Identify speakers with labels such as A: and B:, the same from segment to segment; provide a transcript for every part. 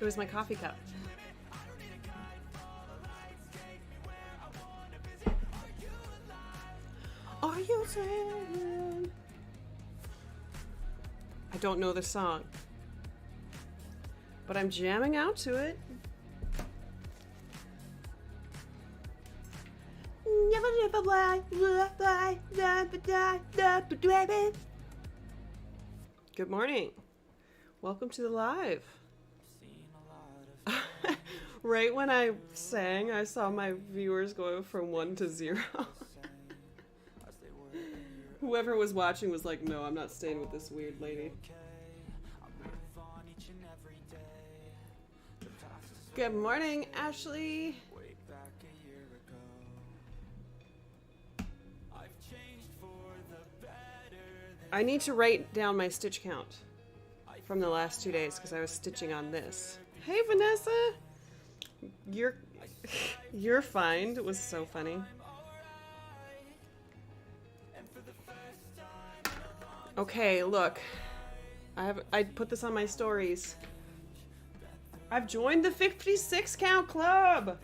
A: It was my coffee cup. Are you saying? I don't know the song, but I'm jamming out to it. Good morning. Welcome to the live. Right when I sang, I saw my viewers go from 1 to 0. Whoever was watching was like, no, I'm not staying with this weird lady. Good morning, Ashley. I need to write down my stitch count from the last 2 days because I was stitching on this. Hey, Vanessa. Your find was so funny. Okay, look. I put this on my stories. I've joined the 56 count club.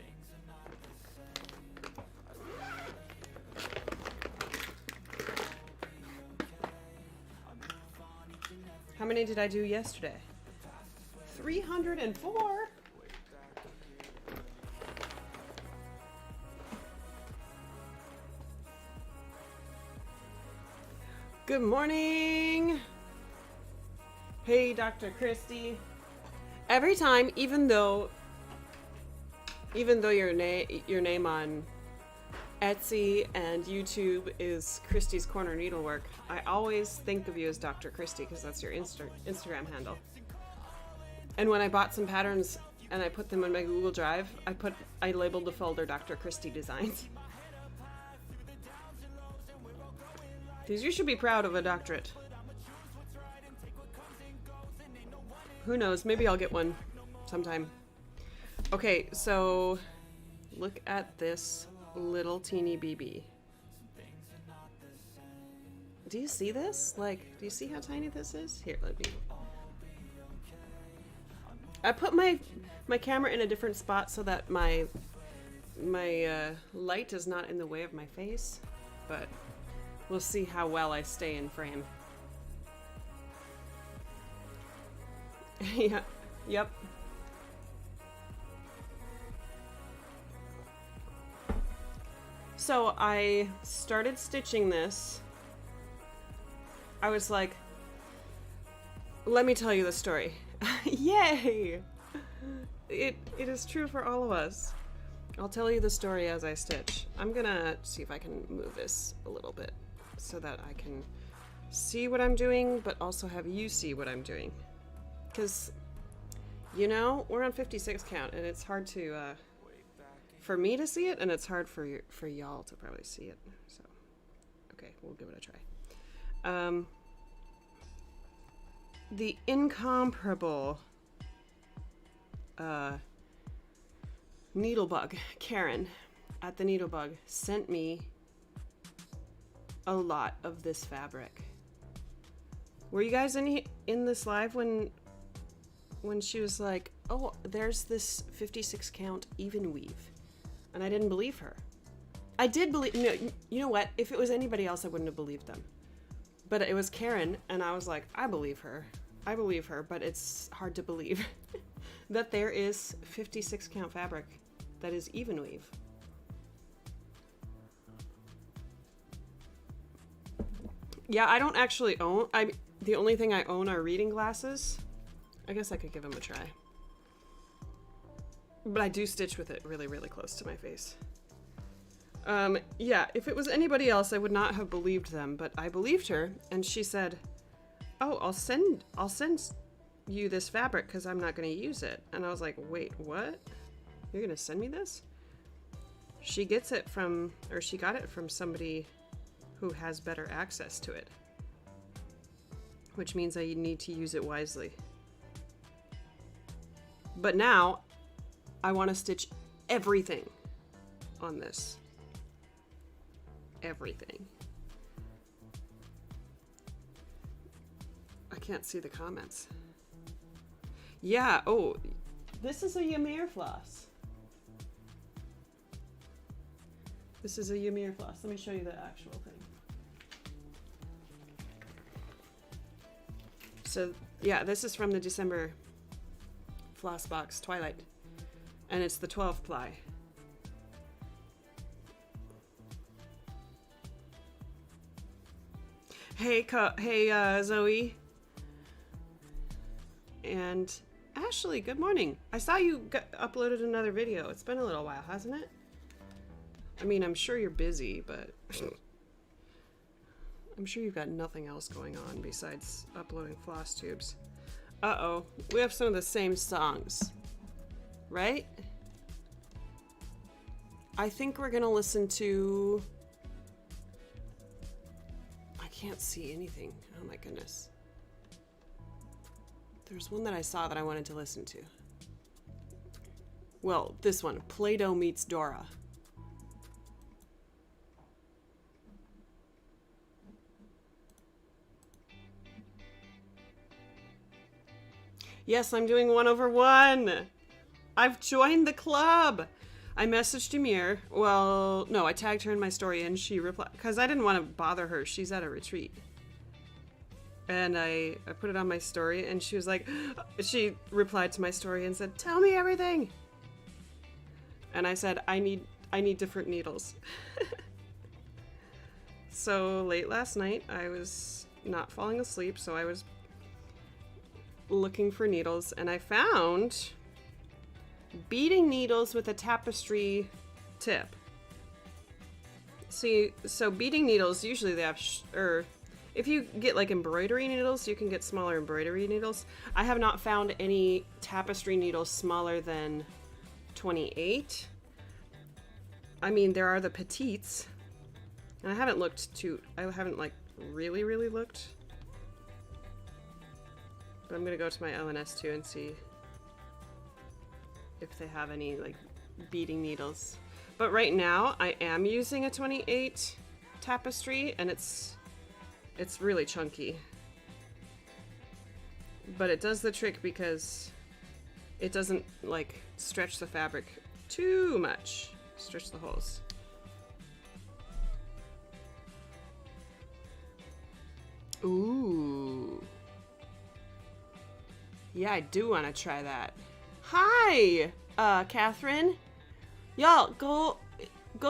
A: How many did I do yesterday? 304. Good morning. Hey, Dr. Christy. Every time, even though your name on Etsy and YouTube is Christy's Corner Needlework, I always think of you as Dr. Christy because that's your Instagram handle. And when I bought some patterns and I put them in my Google Drive, I labeled the folder Dr. Christy Designs. Because you should be proud of a doctorate. Who knows? Maybe I'll get one sometime. Okay, so look at this little teeny BB. Do you see this? Like, do you see how tiny this is? Here, let me. I put my camera in a different spot so that my light is not in the way of my face, but we'll see how well I stay in frame. Yeah, yep. So I started stitching this. I was like, let me tell you the story. Yay! It is true for all of us. I'll tell you the story as I stitch. I'm gonna see if I can move this a little bit so that I can see what I'm doing, but also have you see what I'm doing. Because, you know, we're on 56 count, and it's hard to, for me to see it, and it's hard for y'all to probably see it. So, okay, we'll give it a try. The incomparable Needlebug, Karen, at the Needlebug, sent me a lot of this fabric. Were you guys in this live when she was like, oh, there's this 56 count even weave? And I didn't believe her. I did believe, no, you know what? If it was anybody else, I wouldn't have believed them. But it was Karen, and I was like, I believe her, but it's hard to believe that there is 56 count fabric that is even weave. Yeah, I don't actually own, the only thing I own are reading glasses. I guess I could give them a try. But I do stitch with it really, really close to my face. Yeah, if it was anybody else, I would not have believed them, but I believed her, and she said, oh, I'll send you this fabric because I'm not going to use it. And I was like, wait, what? You're going to send me this? She got it from somebody who has better access to it, which means I need to use it wisely. But now I want to stitch everything on this. Everything. I can't see the comments. Yeah, oh, This is a Ymir floss. This is a Ymir floss. Let me show you the actual thing. So yeah, this is from the December floss box, Twilight. And it's the 12 ply. Hey, Zoe. And Ashley, good morning. I saw you uploaded another video. It's been a little while, hasn't it? I mean, I'm sure you're busy, but I'm sure you've got nothing else going on besides uploading floss tubes. Uh-oh, we have some of the same songs, right? I think we're gonna listen to... I can't see anything. Oh my goodness. There's one that I saw that I wanted to listen to. Well, this one, Play-Doh Meets Dora. Yes, I'm doing 1/1. I've joined the club. I messaged Ymir. Well, no, I tagged her in my story and she replied, because I didn't want to bother her. She's at a retreat. And I put it on my story and she was like, she replied to my story and said, tell me everything. And I said, I need different needles. So late last night, I was not falling asleep, so I was looking for needles and I found beading needles with a tapestry tip. See, so beading needles, usually they have, if you get like embroidery needles, you can get smaller embroidery needles. I have not found any tapestry needles smaller than 28. I mean, there are the petites, and I haven't like really looked. But I'm gonna go to my LNS too and see if they have any like beading needles. But right now I am using a 28 tapestry and it's really chunky. But it does the trick because it doesn't like stretch the fabric too much. Stretch the holes. Ooh. Yeah, I do want to try that. Hi, Catherine. Y'all, go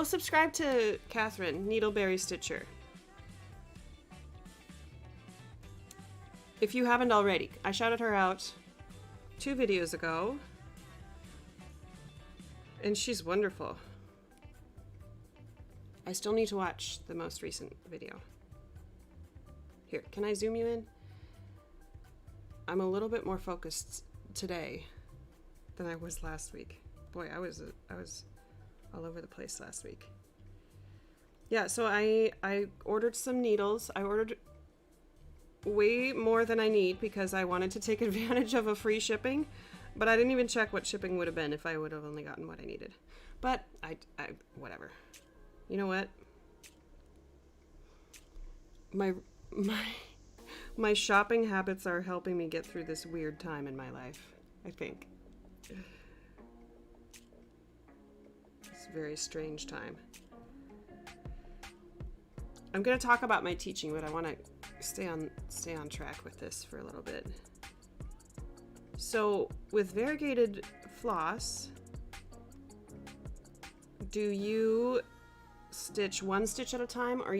A: subscribe to Catherine, Needleberry Stitcher. If you haven't already. I shouted her out 2 videos ago. And she's wonderful. I still need to watch the most recent video. Here, can I zoom you in? I'm a little bit more focused today than I was last week. Boy, I was all over the place last week. Yeah, so I ordered some needles. I ordered way more than I need because I wanted to take advantage of a free shipping, but I didn't even check what shipping would have been if I would have only gotten what I needed. But I whatever. You know what? My shopping habits are helping me get through this weird time in my life, I think. It's a very strange time. I'm going to talk about my teaching, but I want to stay on track with this for a little bit. So, with variegated floss, do you stitch one stitch at a time, or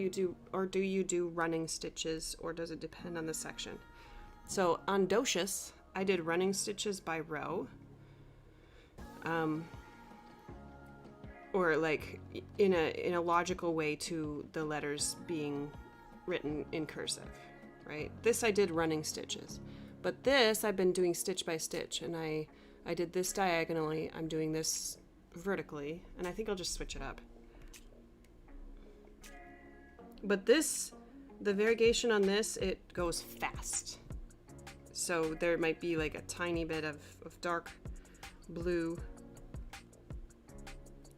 A: do you do running stitches, or does it depend on the section? So on Docious, I did running stitches by row, or like in a logical way to the letters being written in cursive, right? This I did running stitches, but this I've been doing stitch by stitch, and I did this diagonally, I'm doing this vertically, and I think I'll just switch it up. But this, the variegation on this, it goes fast. So there might be like a tiny bit of dark blue.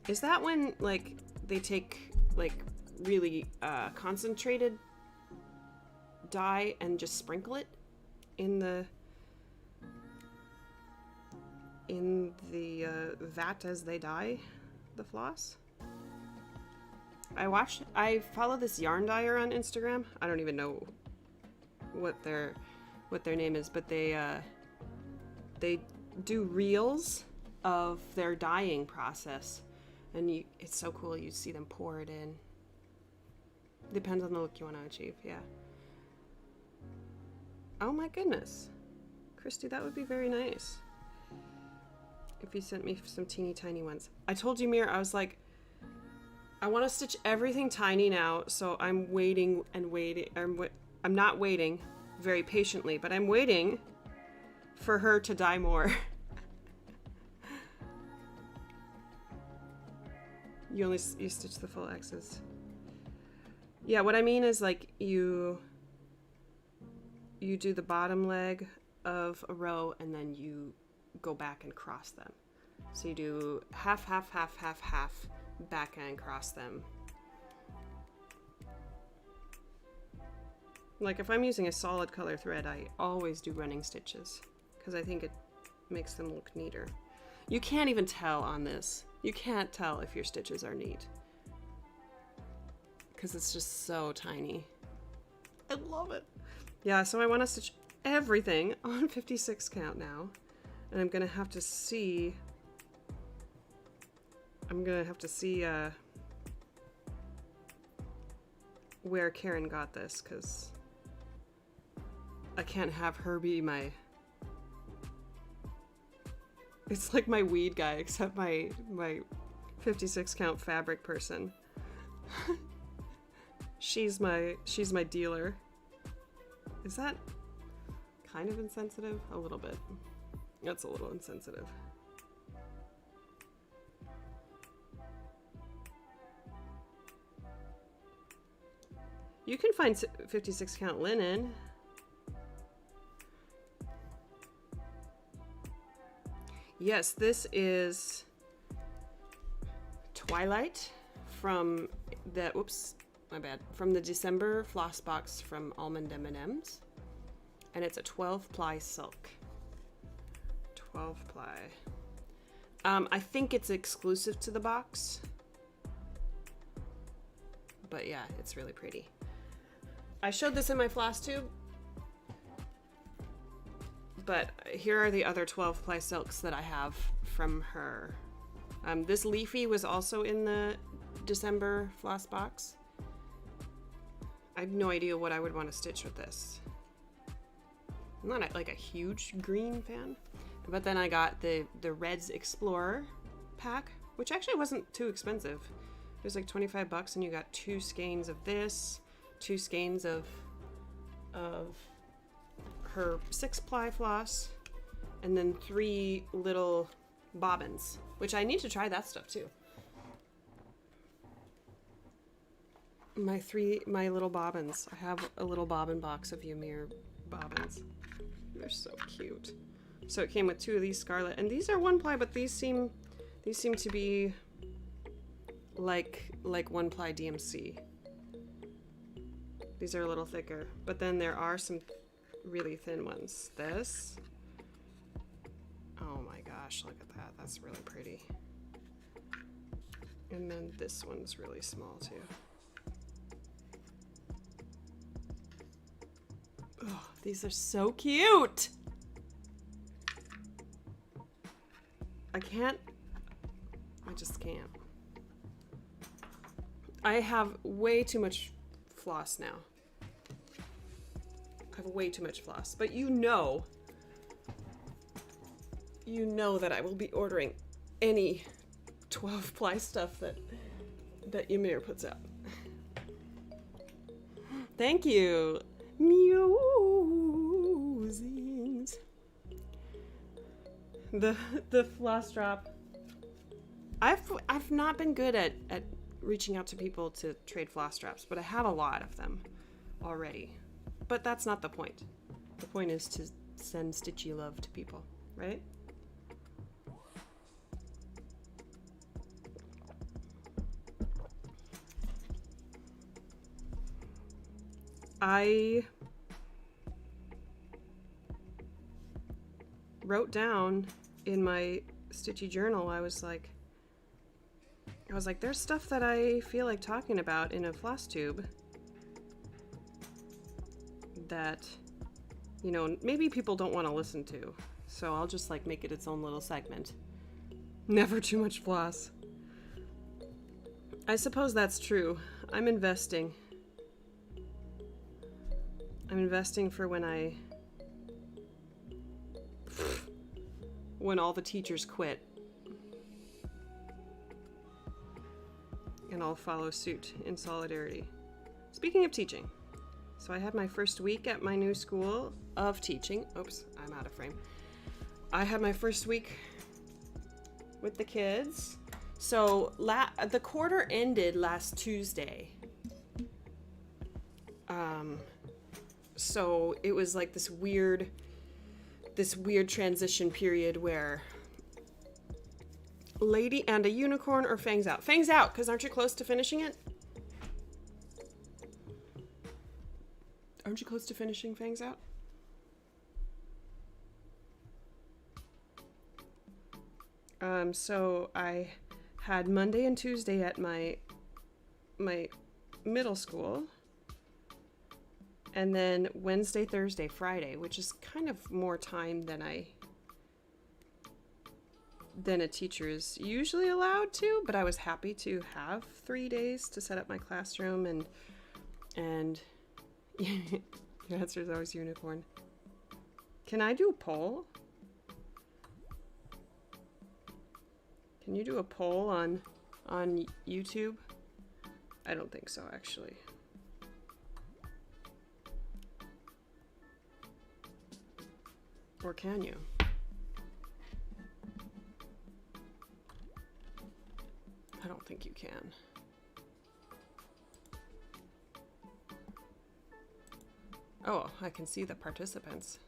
A: Is that when like they take like really concentrated dye and just sprinkle it in the in the vat as they dye the floss. I follow this yarn dyer on Instagram. I don't even know what their name is, but they do reels of their dyeing process, and it's so cool. You see them pour it in. Depends on the look you want to achieve. Yeah. Oh my goodness, Christy, that would be very nice if you sent me some teeny tiny ones. I told you, Mir, I was like, I want to stitch everything tiny now, so I'm waiting and waiting. I'm not waiting very patiently, but I'm waiting for her to dye more. You stitch the full X's. Yeah, what I mean is like you do the bottom leg of a row and then you go back and cross them. So you do half, half, half, half, half, back and cross them. Like if I'm using a solid color thread, I always do running stitches because I think it makes them look neater. You can't even tell on this. You can't tell if your stitches are neat because it's just so tiny. I love it. Yeah, so I want to stitch everything on 56 count now, and I'm gonna have to see. Where Karen got this, because I can't have her be my. It's like my weed guy, except my 56 count fabric person. she's my dealer. Is that kind of insensitive? A little bit. That's a little insensitive. You can find 56 count linen. Yes, this is Twilight from the, from the December floss box from Almond M&M's. And it's a 12 ply silk. 12 ply. I think it's exclusive to the box. But yeah, it's really pretty. I showed this in my floss tube. But here are the other 12 ply silks that I have from her. This leafy was also in the December floss box. I have no idea what I would want to stitch with this. I'm not like a huge green fan. But then I got the Reds Explorer pack, which actually wasn't too expensive. It was like 25 bucks and you got 2 skeins of this, 2 skeins of her 6 ply floss, and then 3 little bobbins, which I need to try that stuff too. My little bobbins. I have a little bobbin box of Ymir bobbins. They're so cute. So it came with 2 of these scarlet, and these are 1 ply, but these seem to be like 1 ply DMC. These are a little thicker, but then there are some really thin ones. This, oh my gosh, look at that. That's really pretty. And then this one's really small too. Oh, these are so cute. I just can't. I have way too much floss now. I have way too much floss, but you know that I will be ordering any 12 ply stuff that Ymir puts out. Thank you. Musings. The floss drop. I've not been good at reaching out to people to trade floss drops, but I have a lot of them already. But that's not the point. The point is to send stitchy love to people, right? I wrote down in my Stitchy journal, I was like, there's stuff that I feel like talking about in a floss tube that, you know, maybe people don't want to listen to. So I'll just like make it its own little segment. Never too much floss. I suppose that's true. I'm investing. I'm investing for when all the teachers quit. And I'll follow suit in solidarity. Speaking of teaching, so I had my first week at my new school of teaching. Oops, I'm out of frame. I had my first week with the kids. So the quarter ended last Tuesday. So it was like this weird transition period where Lady and a Unicorn or Fangs Out? Fangs Out, because aren't you close to finishing it? Aren't you close to finishing Fangs Out? So I had Monday and Tuesday at my middle school, and then Wednesday, Thursday, Friday, which is kind of more time than a teacher is usually allowed to, but I was happy to have 3 days to set up my classroom and your answer is always unicorn. Can I do a poll? Can you do a poll on YouTube? I don't think so, actually. Or can you? I don't think you can. Oh, I can see the participants.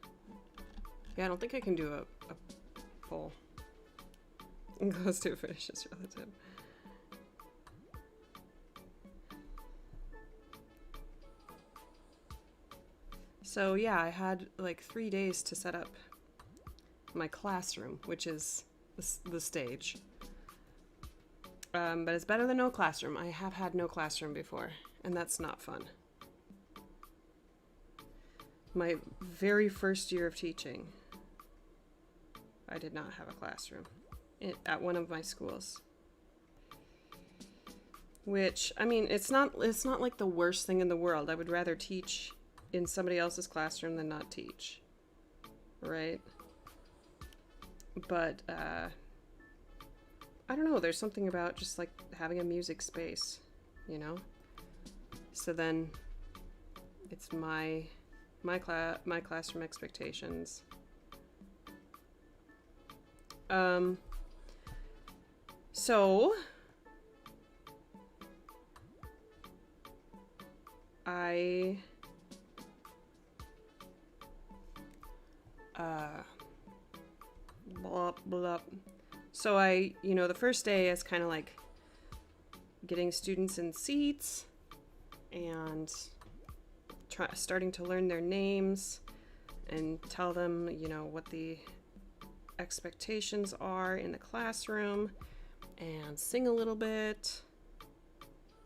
A: Yeah, I don't think I can do a poll. Close to a fictitious relative. So yeah, I had like 3 days to set up my classroom, which is the stage. But it's better than no classroom. I have had no classroom before, and that's not fun. My very first year of teaching, I did not have a classroom at one of my schools. Which, I mean, it's not like the worst thing in the world. I would rather teach in somebody else's classroom than not teach, right? But I don't know, there's something about just like having a music space, you know? So then it's my classroom expectations. So I blah blah. So I, you know, the first day is kind of like getting students in seats and starting to learn their names and tell them, you know, what the expectations are in the classroom, and sing a little bit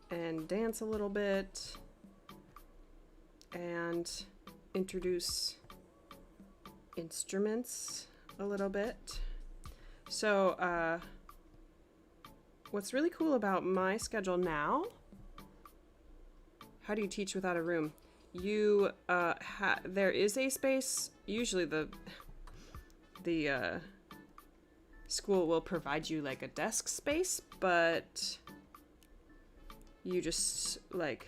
A: and dance a little bit and introduce instruments a little bit. So what's really cool about my schedule now, how do you teach without a room? You there is a space. Usually the school will provide you like a desk space, but you just like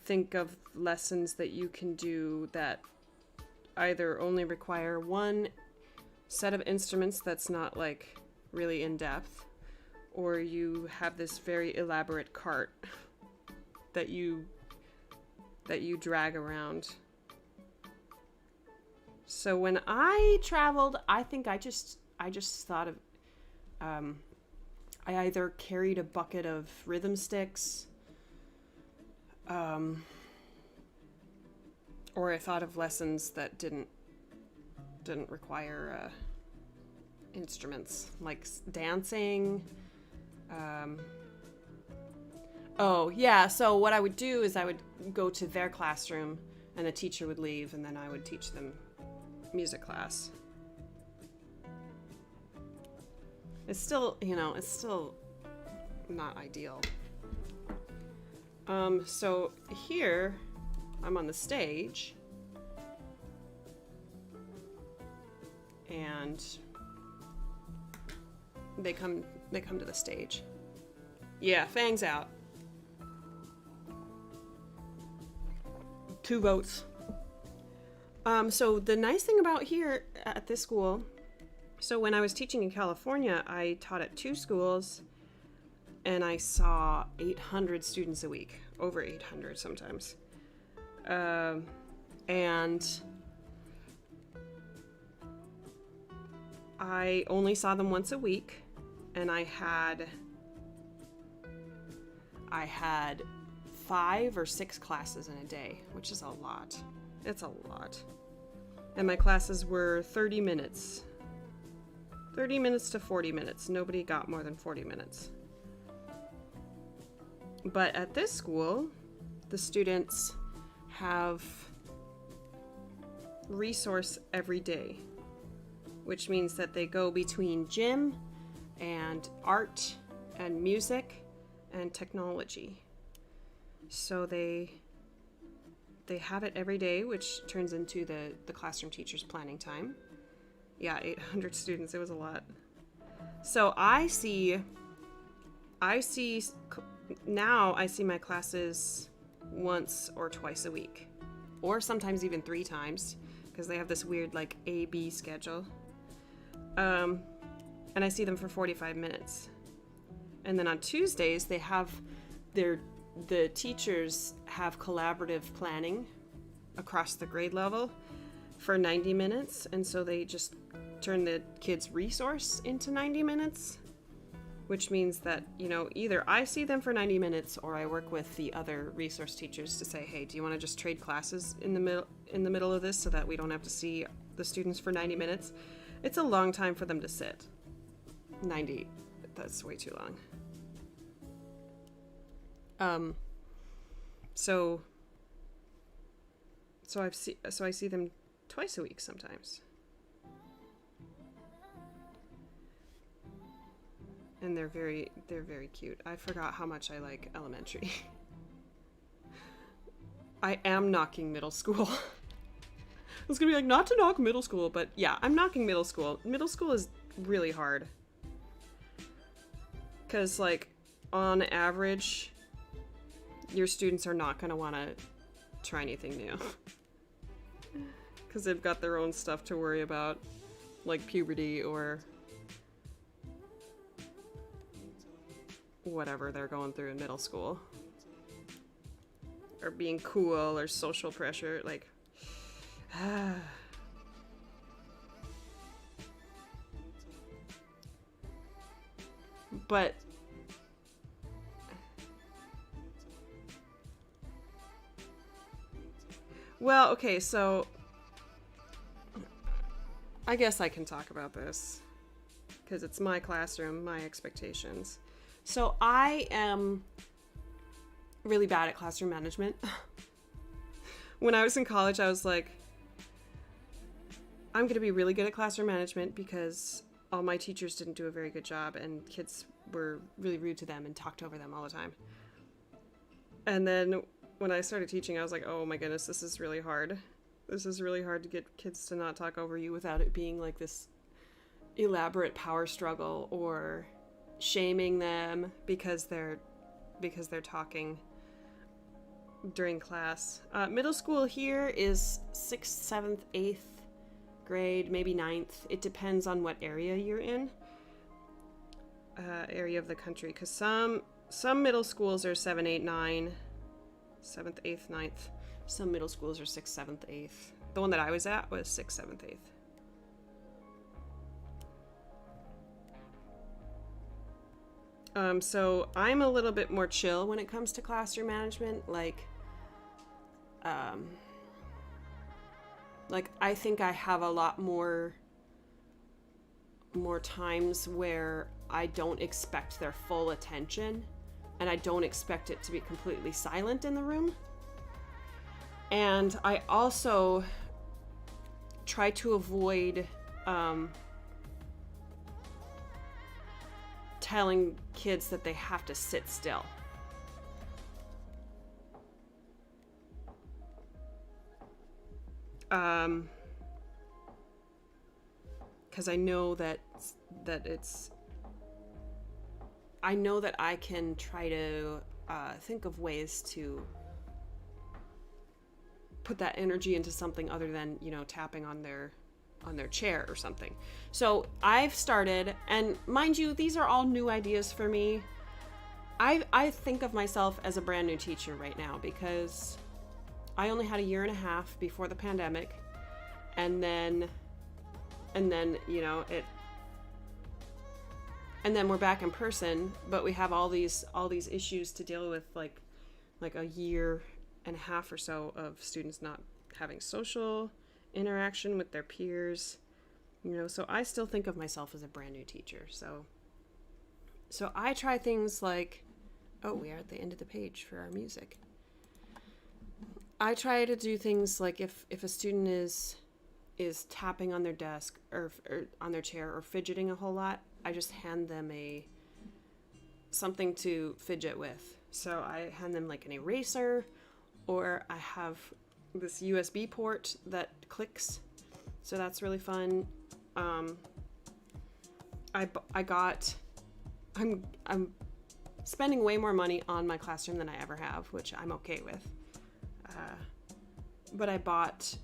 A: think of lessons that you can do that either only require one set of instruments that's not like really in depth, or you have this very elaborate cart that you drag around. So when I traveled, I think I just thought of I either carried a bucket of rhythm sticks, or I thought of lessons that didn't require instruments, like dancing. Oh, yeah, so what I would do is I would go to their classroom and the teacher would leave and then I would teach them music class. It's still, it's still not ideal. So here I'm on the stage and they come to the stage. Yeah, fangs out. 2 votes. So the nice thing about here at this school, so when I was teaching in California, I taught at 2 schools and I saw 800 students a week, over 800 sometimes. And I only saw them once a week, and I had 5 or 6 classes in a day, which is a lot. It's a lot. And my classes were 30 minutes. 30 minutes to 40 minutes. Nobody got more than 40 minutes. But at this school, the students have resource every day, which means that they go between gym and art and music and technology. So they have it every day, which turns into the classroom teacher's planning time. Yeah, 800 students, it was a lot. So I see now my classes once or twice a week, or sometimes even 3 times, because they have this weird like A-B schedule. And I see them for 45 minutes. And then on Tuesdays, they have the teachers have collaborative planning across the grade level for 90 minutes. And so they just turn the kids' resource into 90 minutes, which means that, either I see them for 90 minutes or I work with the other resource teachers to say, hey, do you want to just trade classes in the middle of this so that we don't have to see the students for 90 minutes? It's a long time for them to sit. 90, that's way too long. So I see them twice a week sometimes. And they're very cute. I forgot how much I like elementary. I am knocking middle school. I was gonna be like, not to knock middle school, but yeah, I'm knocking middle school. Middle school is really hard. 'Cause like, on average, your students are not gonna wanna try anything new. 'Cause they've got their own stuff to worry about, like puberty or whatever they're going through in middle school. Or being cool or social pressure, like... But... Well, okay, so... I guess I can talk about this. Because it's my classroom, my expectations. So I am really bad at classroom management. When I was in college, I was like, I'm going to be really good at classroom management because all my teachers didn't do a very good job and kids were really rude to them and talked over them all the time. And then when I started teaching, I was like, oh my goodness, this is really hard. This is really hard to get kids to not talk over you without it being like this elaborate power struggle or shaming them because they're talking during class. Middle school here is 6th, 7th, 8th grade, maybe 9th. It depends on what area you're in, area of the country, because some middle schools are 7, 8, 9, 7th, 8th, 9th. Some middle schools are 6th, 7th, 8th. The one that I was at was 6th, 7th, 8th. So I'm a little bit more chill when it comes to classroom management. Like I think I have a lot more more times where I don't expect their full attention and I don't expect it to be completely silent in the room. And I also try to avoid telling kids that they have to sit still. Because I know that I can try to think of ways to put that energy into something other than, you know, tapping on their chair or something. So I've started, and mind you, these are all new ideas for me. I think of myself as a brand new teacher right now because I only had a year and a half before the pandemic, and then you know and then we're back in person, but we have all these issues to deal with, like a year and a half or so of students not having social interaction with their peers, you know. So I still think of myself as a brand new teacher. So I try things like, oh, we are at the end of the page for our music. I try to do things like if a student is tapping on their desk or on their chair or fidgeting a whole lot, I just hand them something to fidget with. So I hand them like an eraser, or I have this USB port that clicks. So that's really fun. I'm spending way more money on my classroom than I ever have, which I'm okay with. But I bought,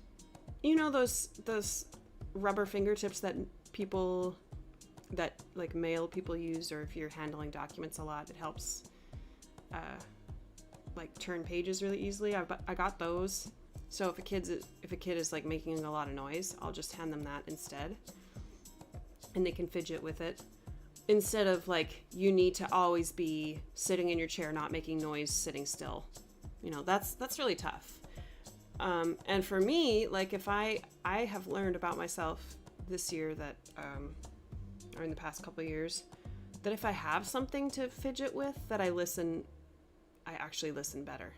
A: you know, those rubber fingertips that like male people use, or if you're handling documents a lot, it helps like turn pages really easily. I got those. So if a kid is like making a lot of noise, I'll just hand them that instead, and they can fidget with it instead of like you need to always be sitting in your chair not making noise sitting still. You know, that's really tough. And for me, like if I have learned about myself this year that or in the past couple of years, that if I have something to fidget with, that I actually listen better,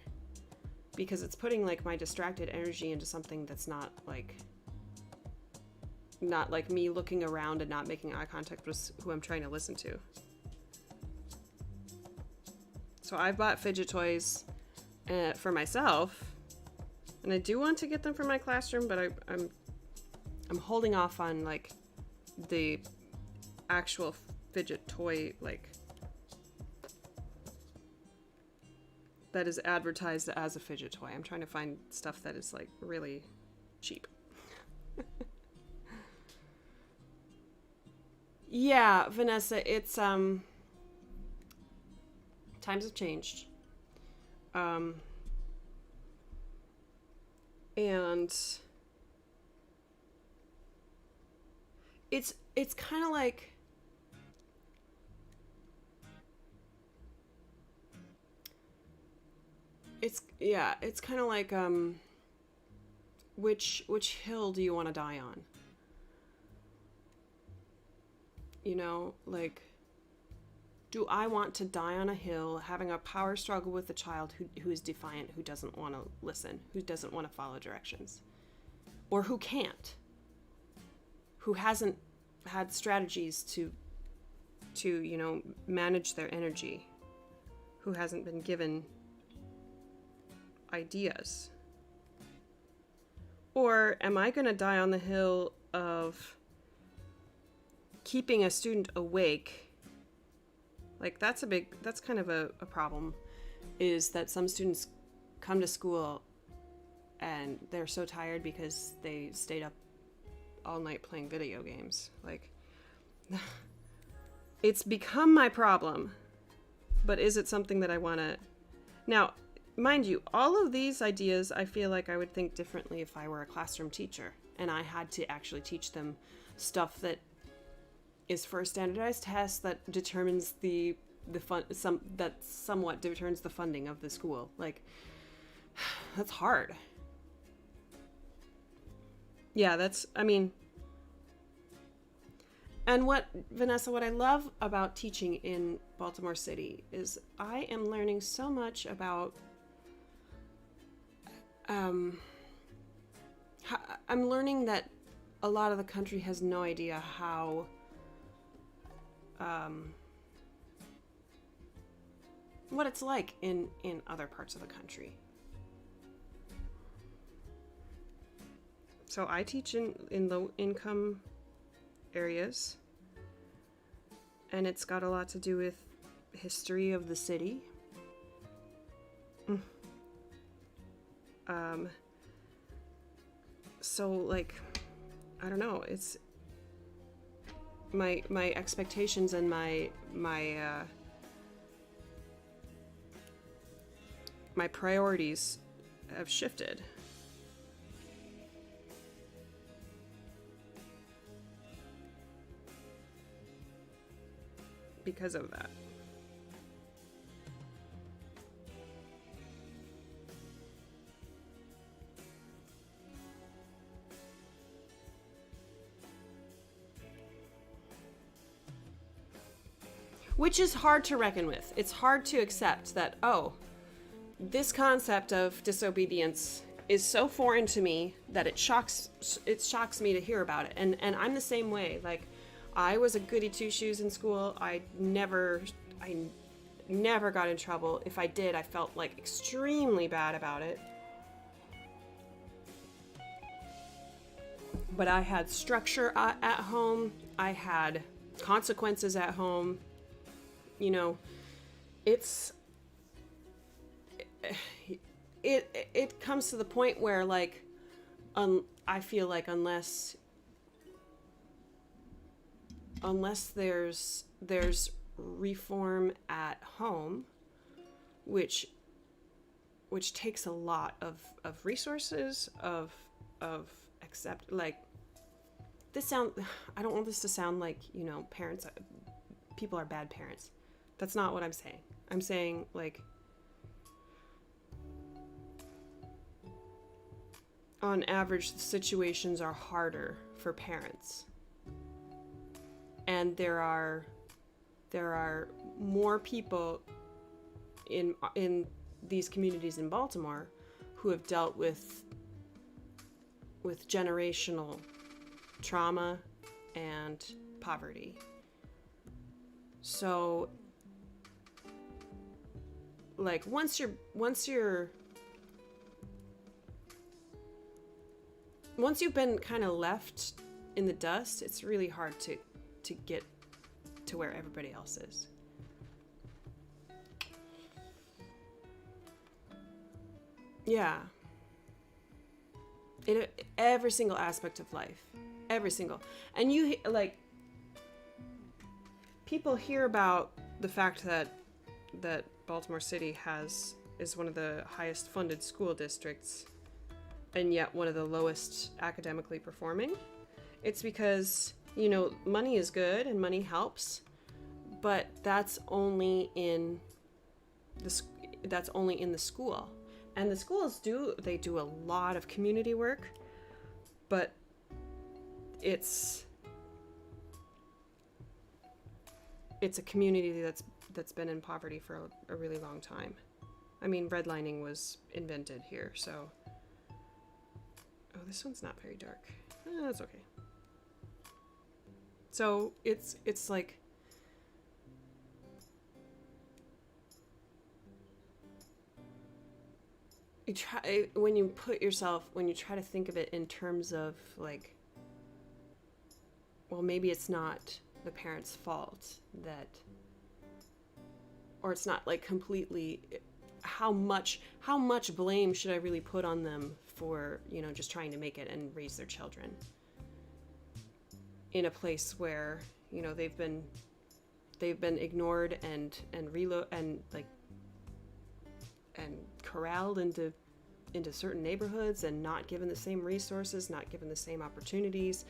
A: because it's putting like my distracted energy into something that's not like me looking around and not making eye contact with who I'm trying to listen to. So I've bought fidget toys for myself, and I do want to get them for my classroom, but I'm holding off on like the actual fidget toy, like that is advertised as a fidget toy. I'm trying to find stuff that is like really cheap. Yeah, Vanessa, it's times have changed. And it's kind of like it's kind of like which hill do you want to die on? You know, like, do I want to die on a hill having a power struggle with a child who is defiant, who doesn't want to listen, who doesn't want to follow directions, or who can't, who hasn't had strategies to you know, manage their energy, who hasn't been given ideas? Or am I going to die on the hill of keeping a student awake? Like that's kind of a problem, is that some students come to school and they're so tired because they stayed up all night playing video games. Like, it's become my problem, but is it something that I want to... Now, mind you, all of these ideas, I feel like I would think differently if I were a classroom teacher and I had to actually teach them stuff that is for a standardized test that determines that somewhat determines the funding of the school. Like, that's hard. Yeah, And Vanessa, what I love about teaching in Baltimore City is I am learning so much about, I'm learning that a lot of the country has no idea how, what it's like in other parts of the country. So I teach in low income areas, and it's got a lot to do with history of the city. So like, I don't know, it's my expectations and my priorities have shifted. Because of that. Which is hard to reckon with. It's hard to accept that, oh, this concept of disobedience is so foreign to me that it shocks me to hear about it. And I'm the same way. Like, I was a goody two-shoes in school. I never got in trouble. If I did, I felt like extremely bad about it. But I had structure at home. I had consequences at home. You know, it comes to the point where, like, I feel like unless there's reform at home, which takes a lot of resources, of accept, like, I don't want this to sound like, you know, people are bad parents. That's not what I'm saying. I'm saying, like, on average, the situations are harder for parents. And there are more people in these communities in Baltimore who have dealt with generational trauma and poverty. So, like, once you've been kind of left in the dust, it's really hard to get to where everybody else is. Yeah. Every single aspect of life. Every single. And you, like, people hear about the fact that Baltimore City is one of the highest funded school districts and yet one of the lowest academically performing. It's because, you know, money is good and money helps, but that's only in the school. And the schools do a lot of community work, but it's a community that's been in poverty for a really long time. I mean, redlining was invented here, so. Oh, this one's not very dark. That's okay. So it's like, when you try to think of it in terms of, like, well, maybe it's not the parents' fault or it's not, like, completely, how much blame should I really put on them for, you know, just trying to make it and raise their children in a place where, you know, they've been ignored and corralled into certain neighborhoods and not given the same resources, not given the same opportunities.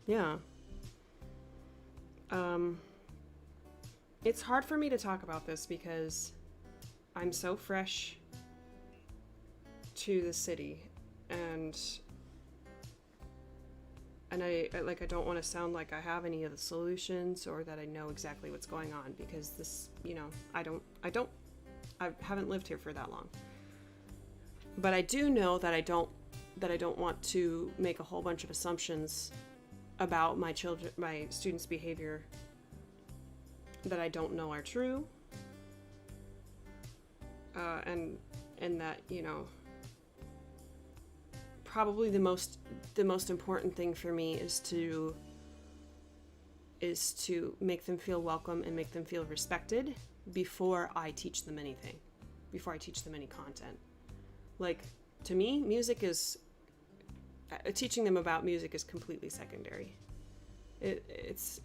A: Yeah. It's hard for me to talk about this because I'm so fresh to the city, and and I don't want to sound like I have any of the solutions or that I know exactly what's going on, because this, I haven't lived here for that long. But I do know that I don't want to make a whole bunch of assumptions about my students' behavior that I don't know are true. And that, probably the most important thing for me is to make them feel welcome and make them feel respected before I teach them anything, before I teach them any content. Like, to me, teaching them about music is completely secondary. It's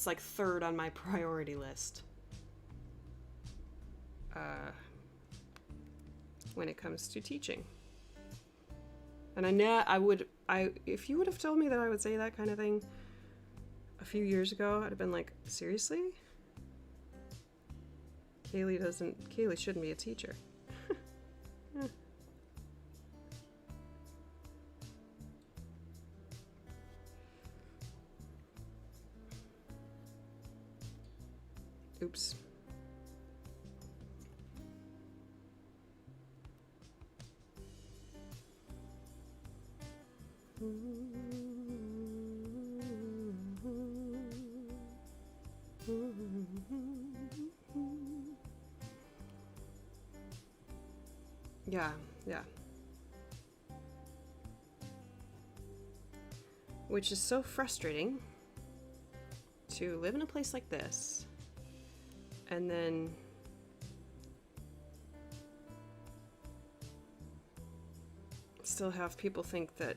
A: like third on my priority list. When it comes to teaching. And I know if you would have told me that I would say that kind of thing a few years ago, I'd have been like, seriously? Kaylee shouldn't be a teacher. Yeah. Oops. Yeah. Which is so frustrating, to live in a place like this and then still have people think that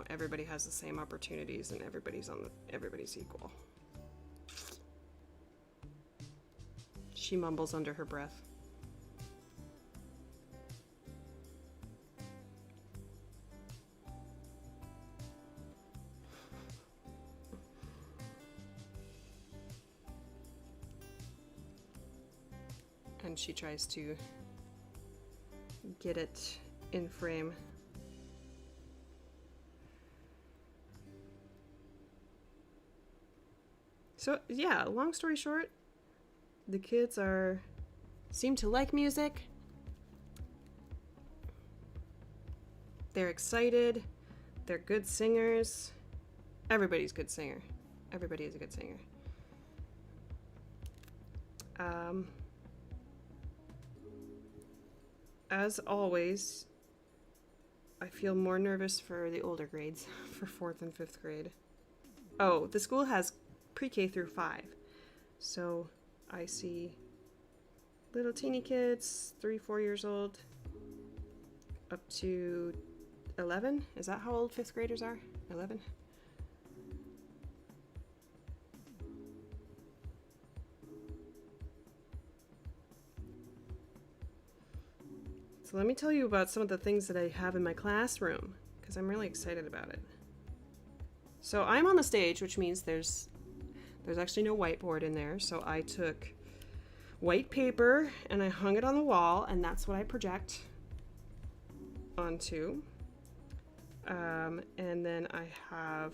A: everybody has the same opportunities and everybody's equal. She mumbles under her breath. And she tries to get it in frame. So yeah, long story short, the kids seem to like music. They're excited. They're good singers. Everybody's a good singer. Everybody is a good singer. As always, I feel more nervous for the older grades, for 4th and 5th grade. Oh, the school has pre-K through 5. So I see little teeny kids, 3-4 years old, up to 11. Is that how old 5th graders are? 11? So let me tell you about some of the things that I have in my classroom, because I'm really excited about it. So I'm on the stage, which means there's actually no whiteboard in there. So I took white paper and I hung it on the wall, and that's what I project onto. And then I have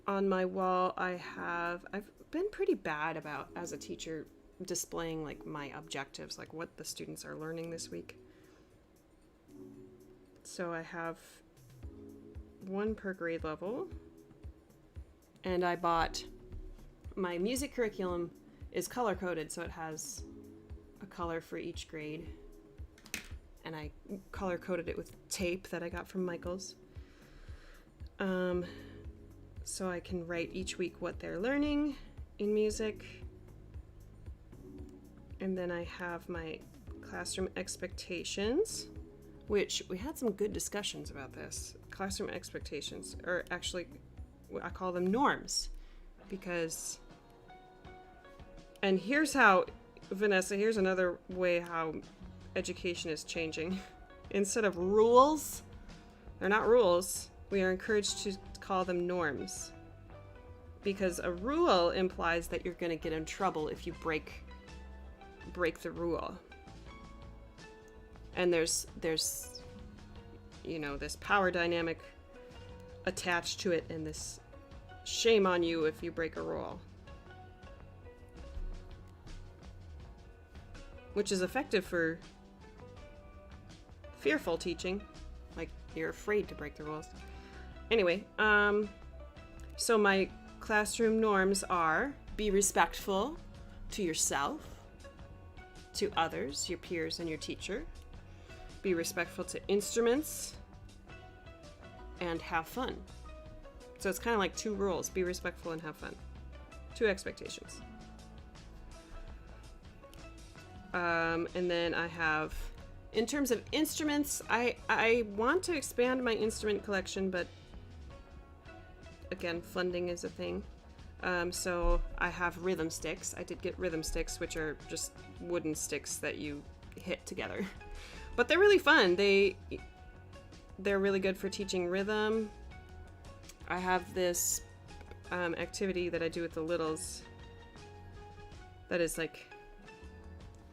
A: on my wall, I've been pretty bad about, as a teacher, displaying like my objectives, like what the students are learning this week. So I have one per grade level, and I bought my music curriculum is color coded, so it has a color for each grade, and I color coded it with tape that I got from Michael's, so I can write each week what they're learning in music. And then I have my classroom expectations, which we had some good discussions about this. Classroom expectations, or actually I call them norms, because, and here's how, Vanessa, here's another way how education is changing. Instead of rules, they're not rules, we are encouraged to call them norms. Because a rule implies that you're going to get in trouble if you break the rule. And there's you know, this power dynamic attached to it, and this shame on you if you break a rule. Which is effective for fearful teaching. Like, you're afraid to break the rules. Anyway, so my classroom norms are: be respectful to yourself, to others, your peers, and your teacher. Be respectful to instruments, and have fun. So it's kind of like 2 rules: be respectful and have fun. 2 expectations. And then I have, in terms of instruments, I want to expand my instrument collection, but again, funding is a thing. So I have rhythm sticks. I did get rhythm sticks, which are just wooden sticks that you hit together. But they're really fun. They're really good for teaching rhythm. I have this activity that I do with the littles that is like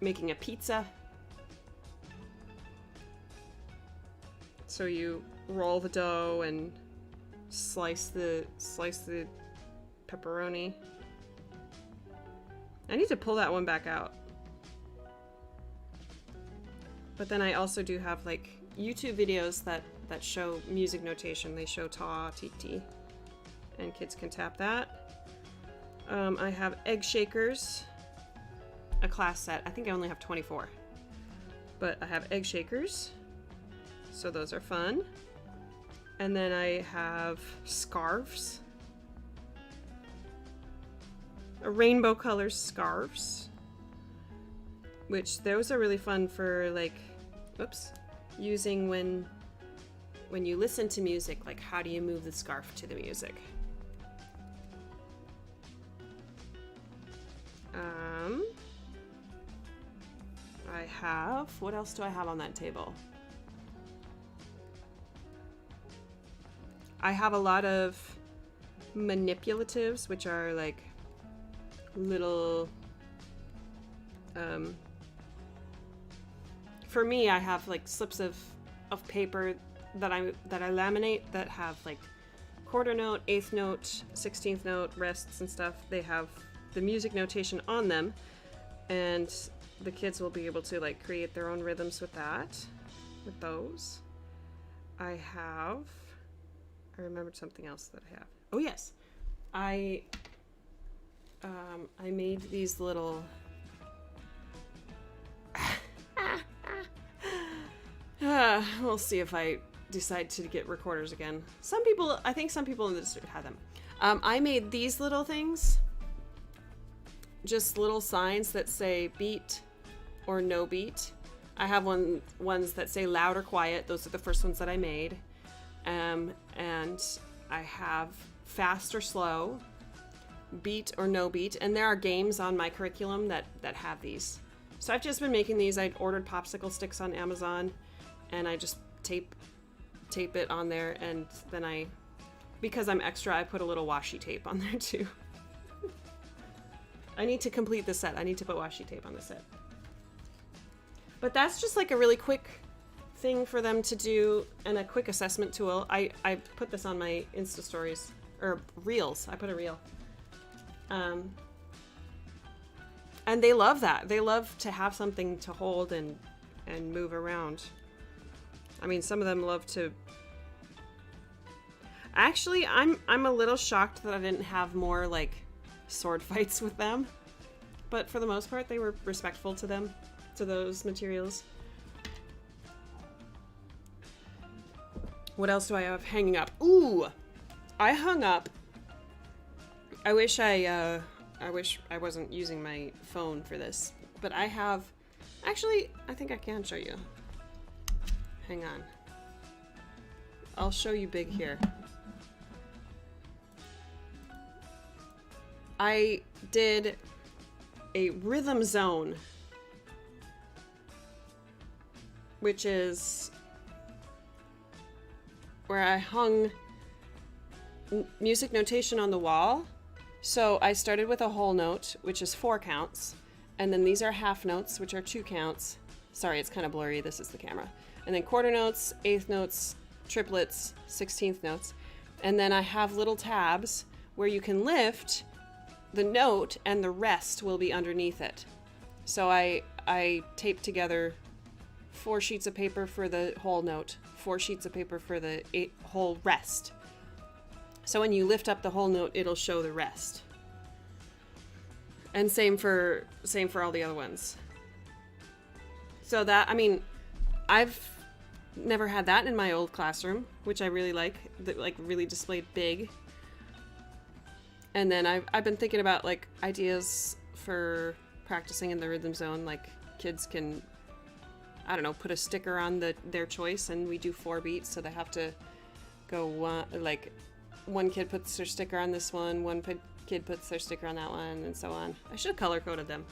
A: making a pizza. So you roll the dough and slice the pepperoni. I need to pull that one back out. But then I also do have like YouTube videos that show music notation. They show ta, ti, ti, and kids can tap that. I have egg shakers, a class set. I think I only have 24, but I have egg shakers, so those are fun. And then I have scarves, rainbow colors scarves, which those are really fun for like, using when you listen to music. Like, how do you move the scarf to the music? I have, what else do I have on that table? I have a lot of manipulatives, which are like little, for me, I have like slips of paper that I laminate that have like quarter note, eighth note, 16th note, rests and stuff. They have the music notation on them, and the kids will be able to like create their own rhythms with that, with those. I remembered something else that I have. Oh yes, I made these little we'll see if I decide to get recorders again. I think some people in the district have them. I made these little things, just little signs that say beat or no beat. I have ones that say loud or quiet. Those are the first ones that I made. And I have fast or slow, beat or no beat, and there are games on my curriculum that have these. So I've just been making these. I ordered popsicle sticks on Amazon, and I just tape it on there, and then because I'm extra, I put a little washi tape on there too. I need to complete the set. I need to put washi tape on the set. But that's just like a really quick thing for them to do, and a quick assessment tool. I put this on my Insta stories, or reels. I put a reel. And they love that. They love to have something to hold and move around. I mean, some of them love to... Actually, I'm a little shocked that I didn't have more like sword fights with them. But for the most part, they were respectful to them, to those materials. What else do I have hanging up? Ooh, I hung up. I wish I wasn't using my phone for this, but I have. Actually, I think I can show you. Hang on. I'll show you big here. I did a rhythm zone, which is where I hung music notation on the wall. So I started with a whole note, which is 4 counts, And then these are half notes, which are 2 counts. Sorry, it's kind of blurry. This is the camera. And then quarter notes, eighth notes, triplets, 16th notes. And then I have little tabs where you can lift the note and the rest will be underneath it. So I taped together 4 sheets of paper for the whole note, 4 sheets of paper for the whole rest. So when you lift up the whole note, it'll show the rest. And same for all the other ones. So that, I mean, I've never had that in my old classroom, which I really like, really displayed big. And then I've been thinking about like ideas for practicing in the rhythm zone. Like kids can, I don't know, put a sticker on their choice, and we do 4 beats, so they have to go one kid puts their sticker on this one kid puts their sticker on that one, and so on. I should have color coded them.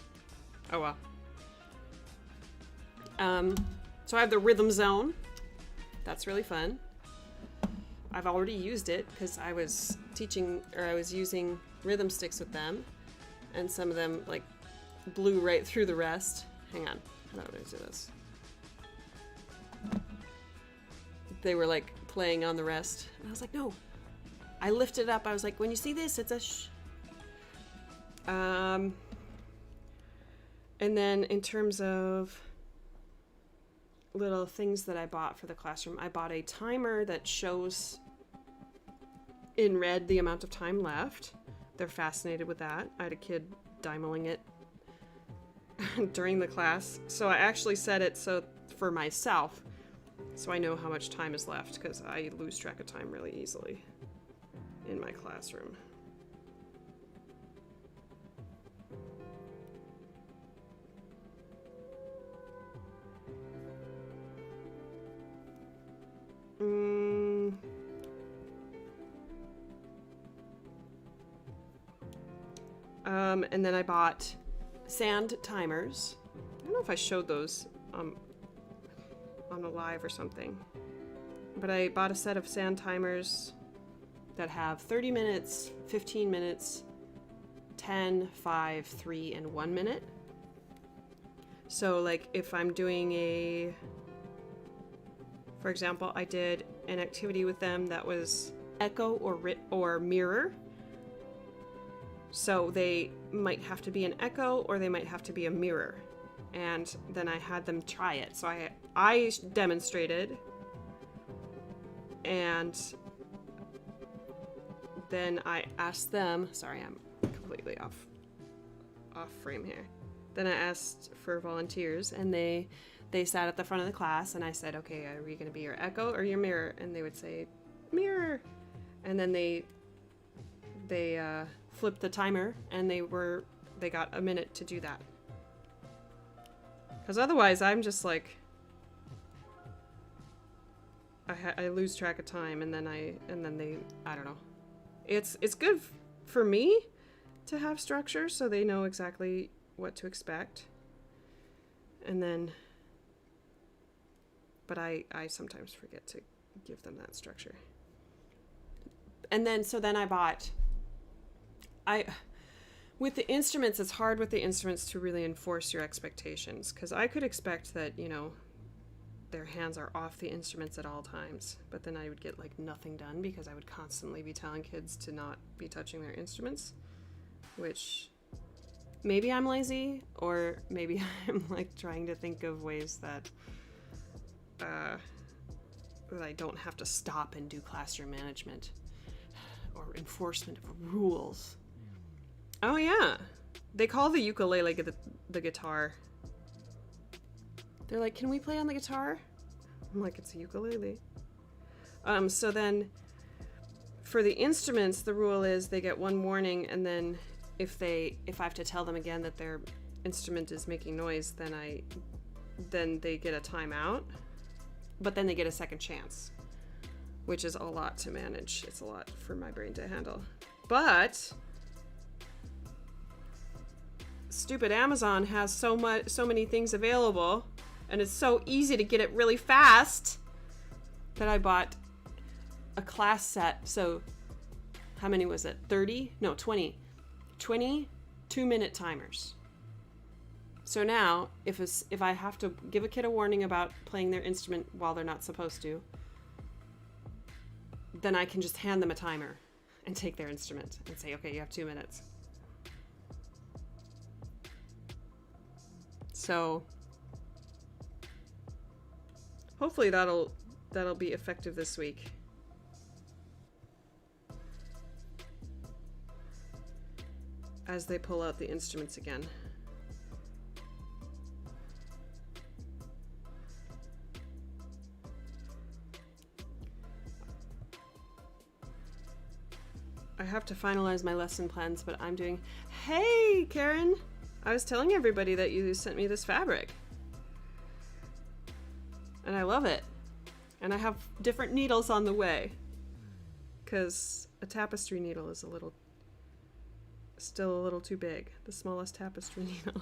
A: Oh well. So I have the rhythm zone. That's really fun. I've already used it because I was using rhythm sticks with them, and some of them like blew right through the rest. Hang on, how do I do this? They were like playing on the rest, and I was like, no. I lifted it up. I was like, when you see this, it's a shh. And then in terms of little things that I bought for the classroom, I bought a timer that shows in red the amount of time left. They're fascinated with that. I had a kid dialing it during the class. So I actually set it so for myself, so I know how much time is left, because I lose track of time really easily in my classroom. And then I bought sand timers. I don't know if I showed those on a live or something, but I bought a set of sand timers that have 30 minutes, 15 minutes, 10, 5, 3, and 1 minute. So like if I'm doing for example, I did an activity with them that was echo or mirror. So they might have to be an echo or they might have to be a mirror. And then I had them try it. So I demonstrated, and then I asked them, sorry, I'm completely off frame here. Then I asked for volunteers, and they sat at the front of the class, and I said, okay, are we going to be your echo or your mirror? And they would say, mirror. And then they flipped the timer, and they got a minute to do that. Because otherwise, I'm just like, I lose track of time, and then I don't know. It's good for me to have structure, so they know exactly what to expect. And then, but I sometimes forget to give them that structure. And then, so then with the instruments, it's hard with the instruments to really enforce your expectations, because I could expect that, their hands are off the instruments at all times, but then I would get like nothing done because I would constantly be telling kids to not be touching their instruments, which maybe I'm lazy, or maybe I'm like trying to think of ways that I don't have to stop and do classroom management or enforcement of rules. Oh yeah, they call the ukulele the guitar. They're like, can we play on the guitar? I'm like, it's a ukulele. So then for the instruments, the rule is they get one warning, and then if I have to tell them again that their instrument is making noise, then they get a timeout, but then they get a second chance, which is a lot to manage. It's a lot for my brain to handle. But stupid Amazon has so many things available, and it's so easy to get it really fast, that I bought a class set. So how many was it? 30? No, 20. 20 2-minute timers. So now, if I have to give a kid a warning about playing their instrument while they're not supposed to, then I can just hand them a timer and take their instrument and say, okay, you have 2 minutes. So hopefully that'll be effective this week. As they pull out the instruments again. I have to finalize my lesson plans, but I'm doing... Hey, Karen! I was telling everybody that you sent me this fabric. And I love it. And I have different needles on the way. Because a tapestry needle is still a little too big. The smallest tapestry needle.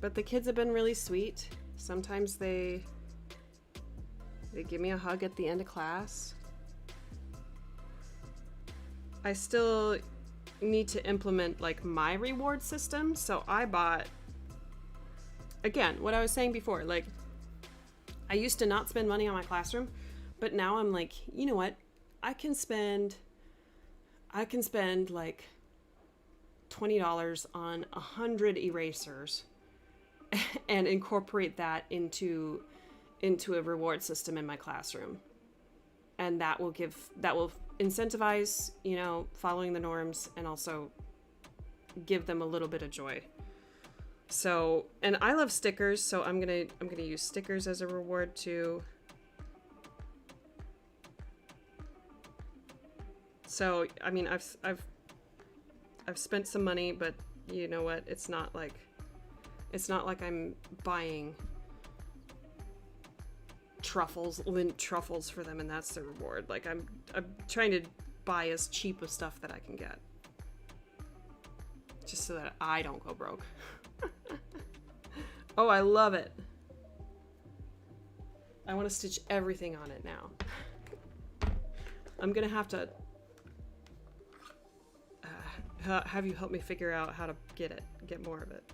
A: But the kids have been really sweet. Sometimes they give me a hug at the end of class. I still need to implement like my reward system. So I bought, again, what I was saying before, like I used to not spend money on my classroom, but now I'm like, you know what? I can spend like $20 on 100 erasers and incorporate that into a reward system in my classroom. And that will incentivize, you know, following the norms and also give them a little bit of joy. So, and I love stickers, so I'm going to use stickers as a reward too. So, I mean, I've spent some money, but you know what? It's not like I'm buying lint truffles for them and that's the reward. Like I'm trying to buy as cheap of stuff that I can get. Just so that I don't go broke. Oh, I love it. I want to stitch everything on it now. I'm gonna have to have you help me figure out how to get more of it.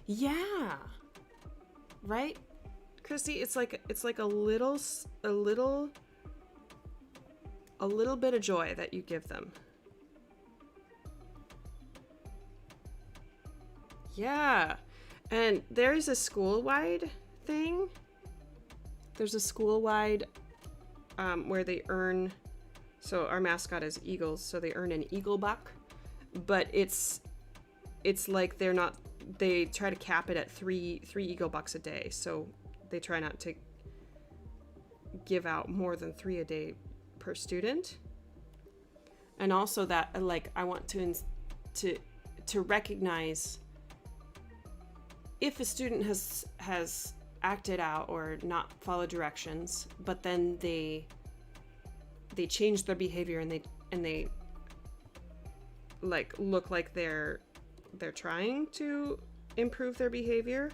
A: Yeah. Right? Christy, it's like a little bit of joy that you give them. Yeah. And there's a school-wide thing. There's a school-wide where they earn, so our mascot is eagles, so they earn an eagle buck, but it's like they try to cap it at three eagle bucks a day, so they try not to give out more than 3 a day per student. And also that, like, I want to recognize if a student has acted out or not followed directions, but then they change their behavior and they like look like they're trying to improve their behavior,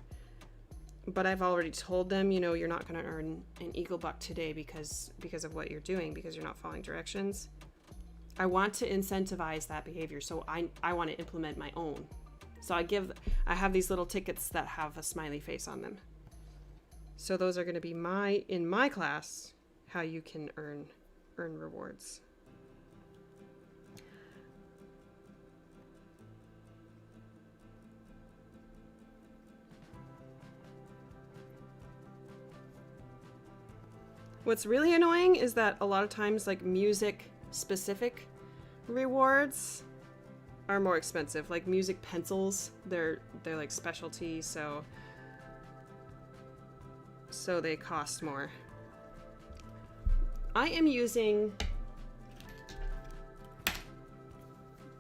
A: but I've already told them, you know, you're not going to earn an eagle buck today because of what you're doing, because you're not following directions. I want to incentivize that behavior, so I want to implement my own. So I have these little tickets that have a smiley face on them. So those are going to be in my class how you can earn rewards. What's really annoying is that a lot of times, like, music specific rewards are more expensive. Like music pencils, they're like specialty, so they cost more. I am using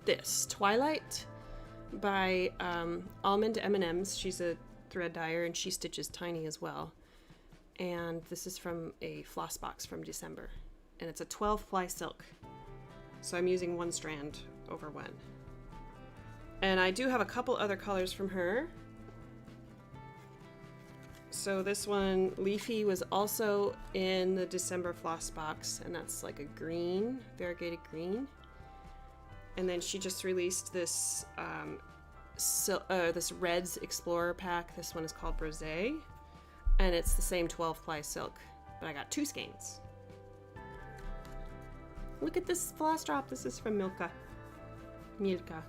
A: this Twilight by Almond M&Ms. She's a thread dyer and she stitches tiny as well. And this is from a floss box from December. And it's a 12 ply silk. So I'm using one strand over one. And I do have a couple other colors from her. So this one, Leafy, was also in the December floss box, and that's like a green, variegated green. And then she just released this this Reds Explorer pack. This one is called Brosé, and it's the same 12 ply silk, but I got 2 skeins. Look at this floss drop. This is from Milka. Milka.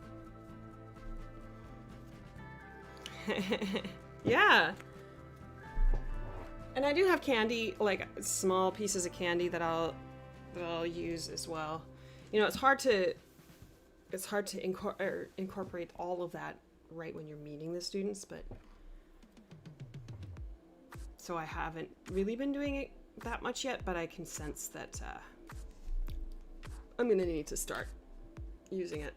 A: Yeah. And I do have candy, like small pieces of candy that I'll use as well. You know, it's hard to incorporate all of that right when you're meeting the students, but so I haven't really been doing it that much yet, but I can sense that I'm gonna need to start using it.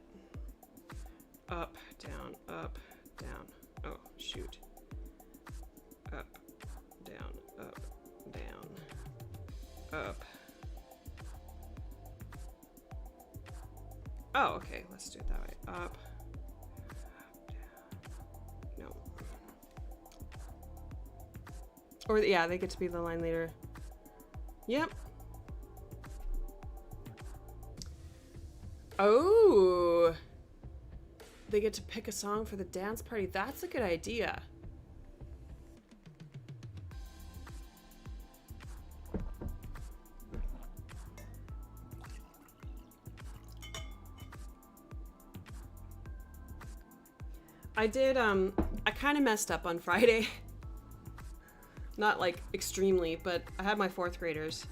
A: Up, down, up, down. Oh, shoot. Up, down, up, down, up. Oh, okay, let's do it that way. Up, down, no. Or, yeah, they get to be the line leader. Yep. Oh! They get to pick a song for the dance party. That's a good idea. I did, I kind of messed up on Friday. Not like extremely, but I had my 4th graders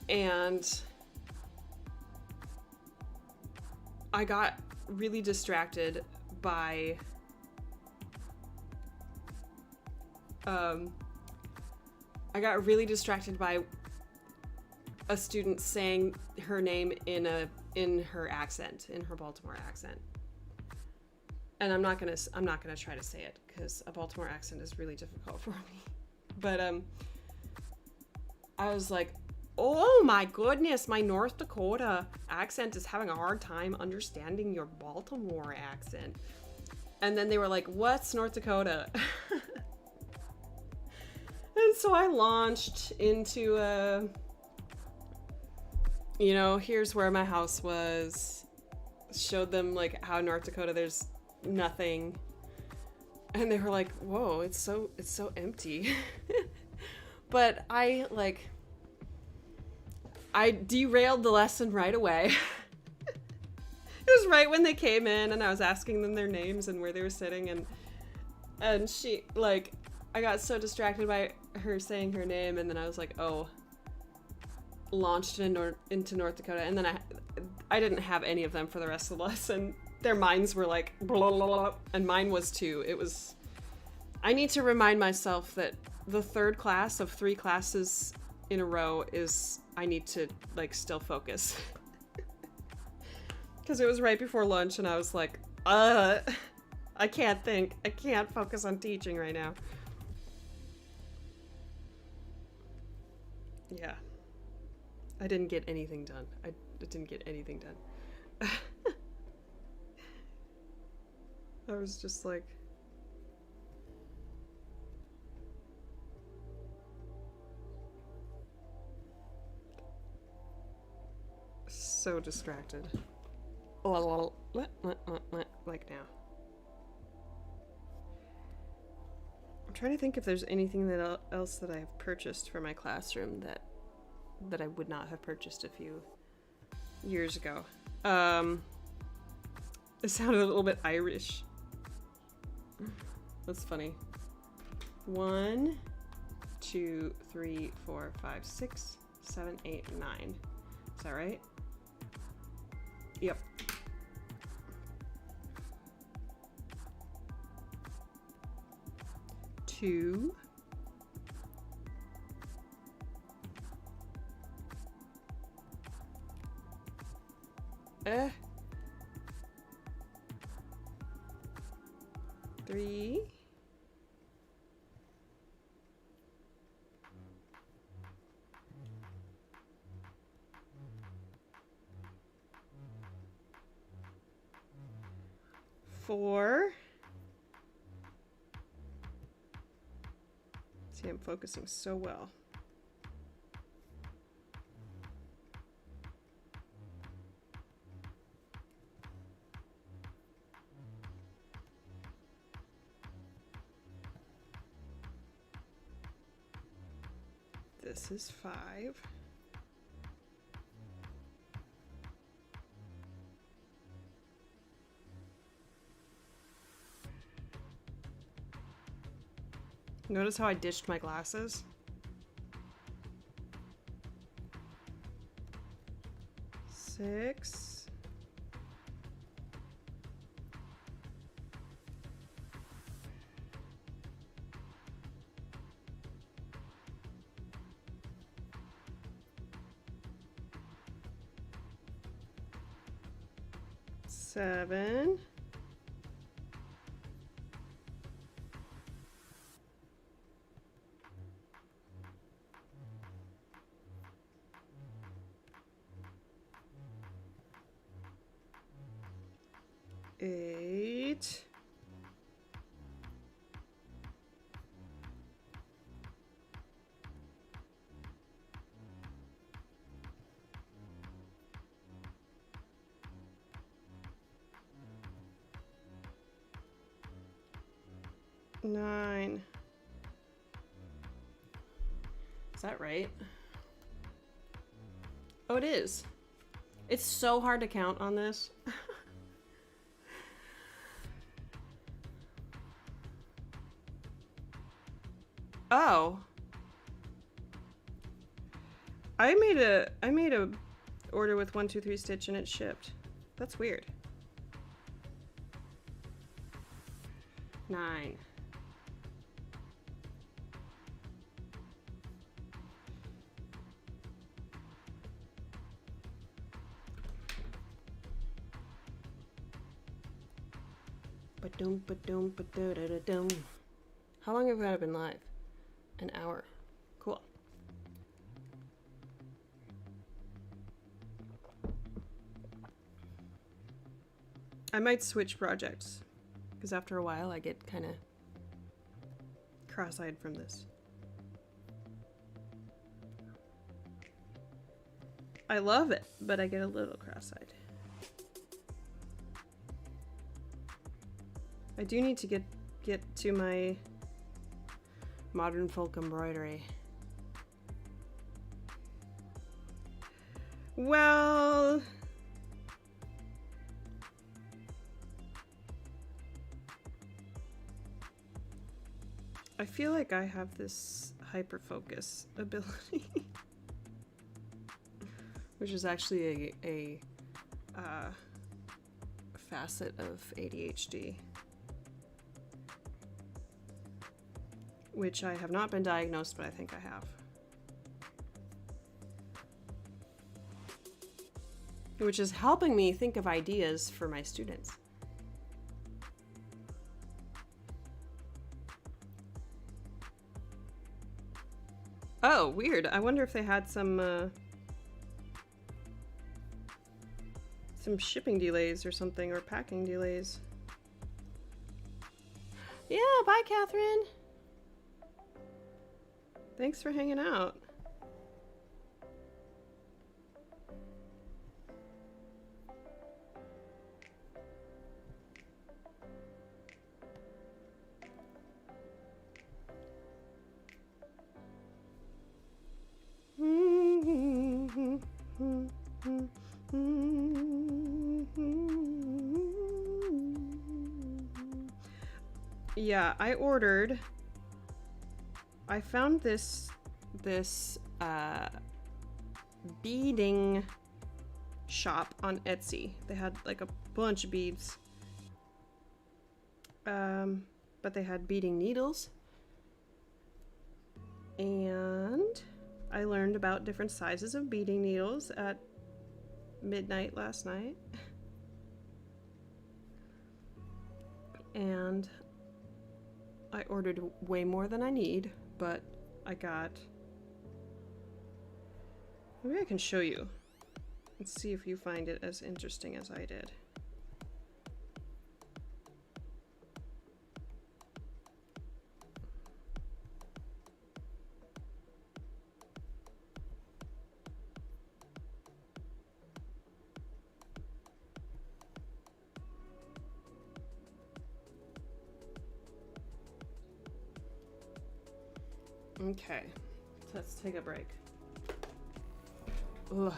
A: and I got really distracted by a student saying her name in her accent, in her Baltimore accent. And I'm not gonna try to say it because a Baltimore accent is really difficult for me. But I was like, oh my goodness, my North Dakota accent is having a hard time understanding your Baltimore accent. And then they were like, what's North Dakota? And so I launched into you know, here's where my house was. Showed them like how North Dakota there's nothing. And they were like, whoa, it's so empty. But I derailed the lesson right away. It was right when they came in and I was asking them their names and where they were sitting, and she, like, I got so distracted by her saying her name, and then I was like, oh, launched into North Dakota, and then I didn't have any of them for the rest of the lesson. Their minds were like, blah, blah, blah, and mine was too. It was, I need to remind myself that the 3rd class of 3 classes in a row is, I need to like still focus. Because it was right before lunch and I was like, I can't think. I can't focus on teaching right now. Yeah. I didn't get anything done. I didn't get anything done. I was just like... so distracted. Like now. I'm trying to think if there's anything else that I've purchased for my classroom that I would not have purchased a few years ago. It sounded a little bit Irish. That's funny. 1, 2, 3, 4, 5, 6, 7, 8, 9. Is that right? Yep. Two. 3. Four. See, I'm focusing so well. This is 5. Notice how I ditched my glasses? 6. 7. 8. 9. Is that right? Oh, it is. It's so hard to count on this. Oh. I made a order with 1 2 3 Stitch and it shipped. That's weird. 9. Ba-dum, ba-dum, ba-da-da-da-dum. How long have I been live? An hour. Cool. I might switch projects, because after a while I get kind of cross-eyed from this. I love it, but I get a little cross-eyed. I do need to get to my modern folk embroidery. Well, I feel like I have this hyperfocus ability, which is actually a facet of ADHD, which I have not been diagnosed, but I think I have. Which is helping me think of ideas for my students. Oh, weird. I wonder if they had some shipping delays or something, or packing delays. Yeah, bye, Catherine. Thanks for hanging out. Yeah, I found this beading shop on Etsy. They had like a bunch of beads. But they had beading needles. And I learned about different sizes of beading needles at midnight last night. And I ordered way more than I need, but I got... Maybe I can show you. Let's see if you find it as interesting as I did. Okay, let's take a break. Ugh.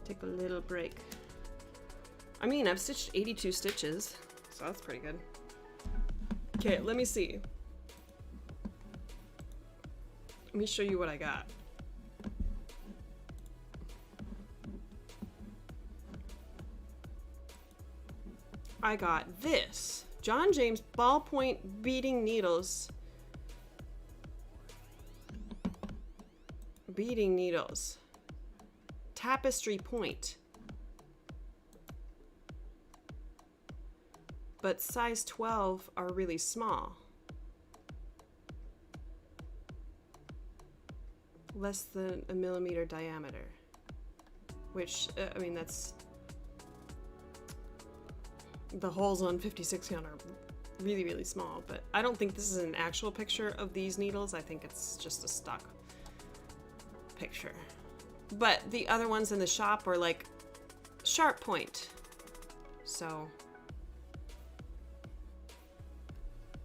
A: Take a little break. I mean, I've stitched 82 stitches, so that's pretty good. Okay, let me see. Let me show you what I got. I got this. John James ballpoint beading needles. Beading needles. Tapestry point. But size 12 are really small. Less than a millimeter diameter. Which, I mean, that's... The holes on 56 count are really, really small, but I don't think this is an actual picture of these needles. I think it's just a stock picture. But the other ones in the shop were like sharp point. So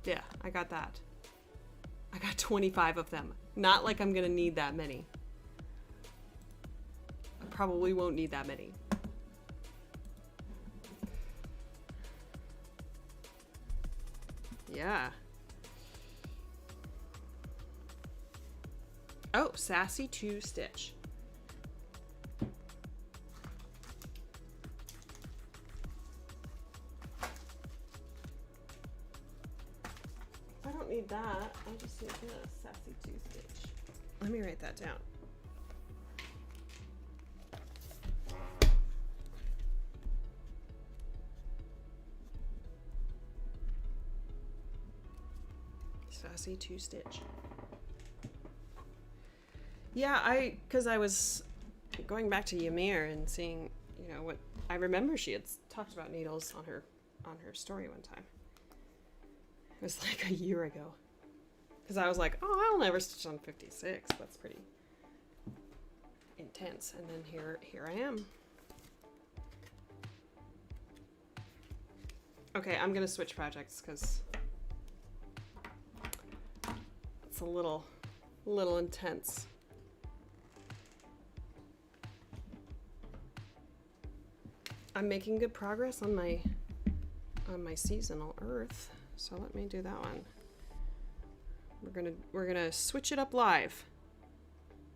A: yeah, I got that. I got 25 of them. Not like I'm gonna need that many. I probably won't need that many. Yeah. Oh, Sassy 2 Stitch. I don't need that. I just need this Sassy 2 Stitch. Let me write that down. Sassy 2 Stitch. Yeah, because I was going back to Ymir and seeing, you know, what I remember she had talked about needles on her story one time. It was like a year ago. Because I was like, oh, I'll never stitch on 56. That's pretty intense. And then here I am. Okay, I'm gonna switch projects because it's a little intense. I'm making good progress on my seasonal earth, so let me do that one. We're gonna switch it up live.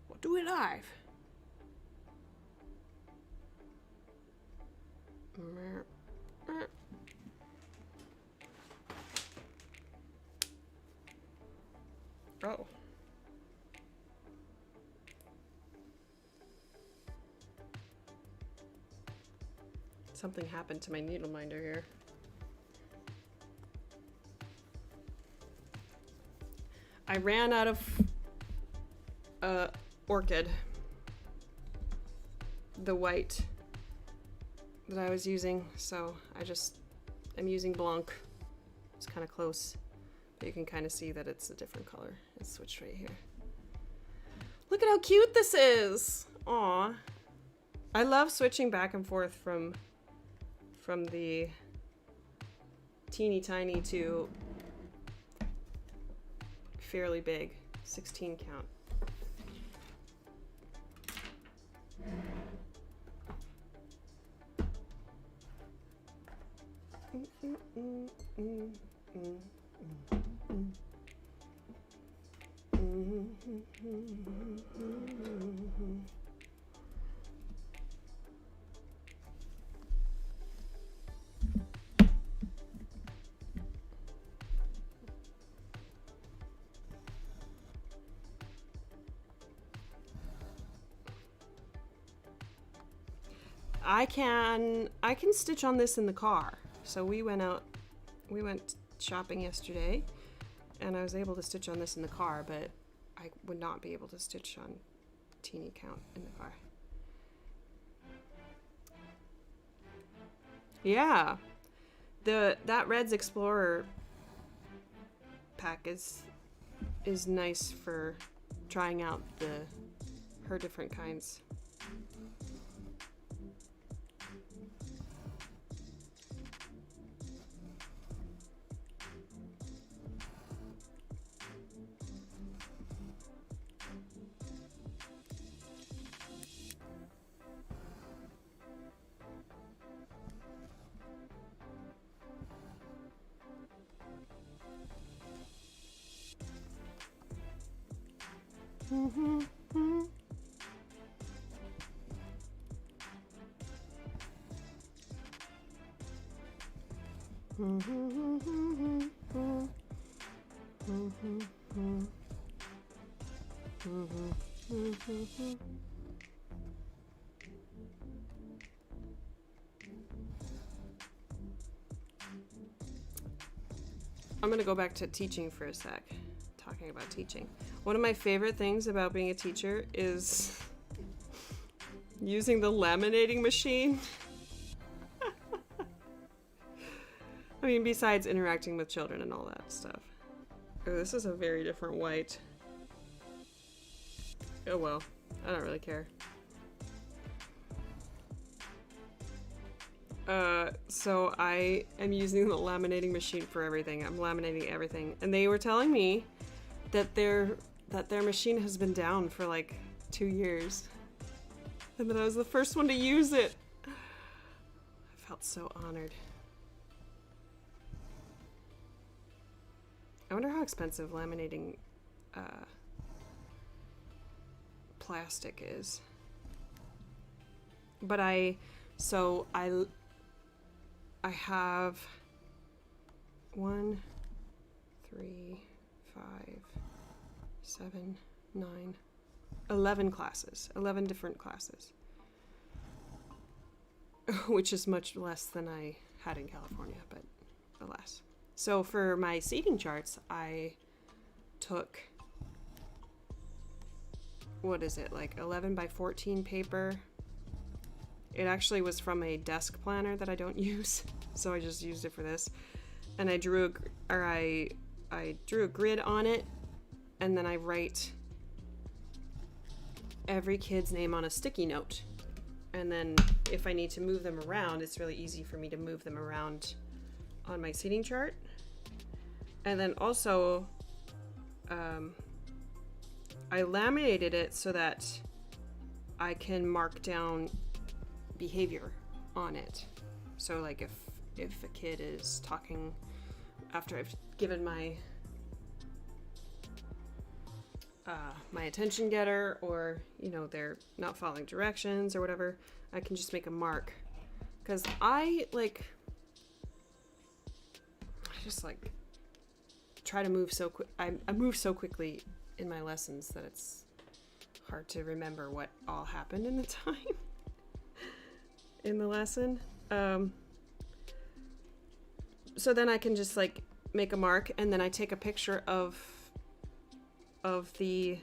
A: We'll do it live. Oh. Something happened to my needle minder here. I ran out of orchid, the white that I was using, so I'm using Blanc. It's kind of close, but you can kind of see that it's a different color. It's switched right here. Look at how cute this is! Aw. I love switching back and forth from the teeny tiny to fairly big, 16 count. I can stitch on this in the car. So we went shopping yesterday, and I was able to stitch on this in the car, but I would not be able to stitch on Teeny Count in the car. Yeah, that Red's Explorer pack is nice for trying out her different kinds. I'm gonna go back to teaching for a sec. Talking about teaching. One of my favorite things about being a teacher is using the laminating machine. I mean, besides interacting with children and all that stuff. Oh, this is a very different white. Oh well, I don't really care. So I am using the laminating machine for everything. I'm laminating everything. And they were telling me that their machine has been down for like 2 years. And that I was the first one to use it. I felt so honored. I wonder how expensive laminating plastic is. But I have 1, 3, 5, 7, 9, 11 classes. 11 different classes. Which is much less than I had in California, but alas. So for my seating charts, I took, what is it, like 11 by 14 paper. It actually was from a desk planner that I don't use, so I just used it for this. And I drew I drew a grid on it, and then I write every kid's name on a sticky note. And then if I need to move them around, it's really easy for me to move them around on my seating chart. And then also, I laminated it so that I can mark down behavior on it. So like if a kid is talking after I've given my my attention getter, or you know, they're not following directions or whatever, I can just make a mark. Because I just try to move so quick. I move so quickly in my lessons that it's hard to remember what all happened in the time in the lesson. So then I can just make a mark, and then I take a picture of the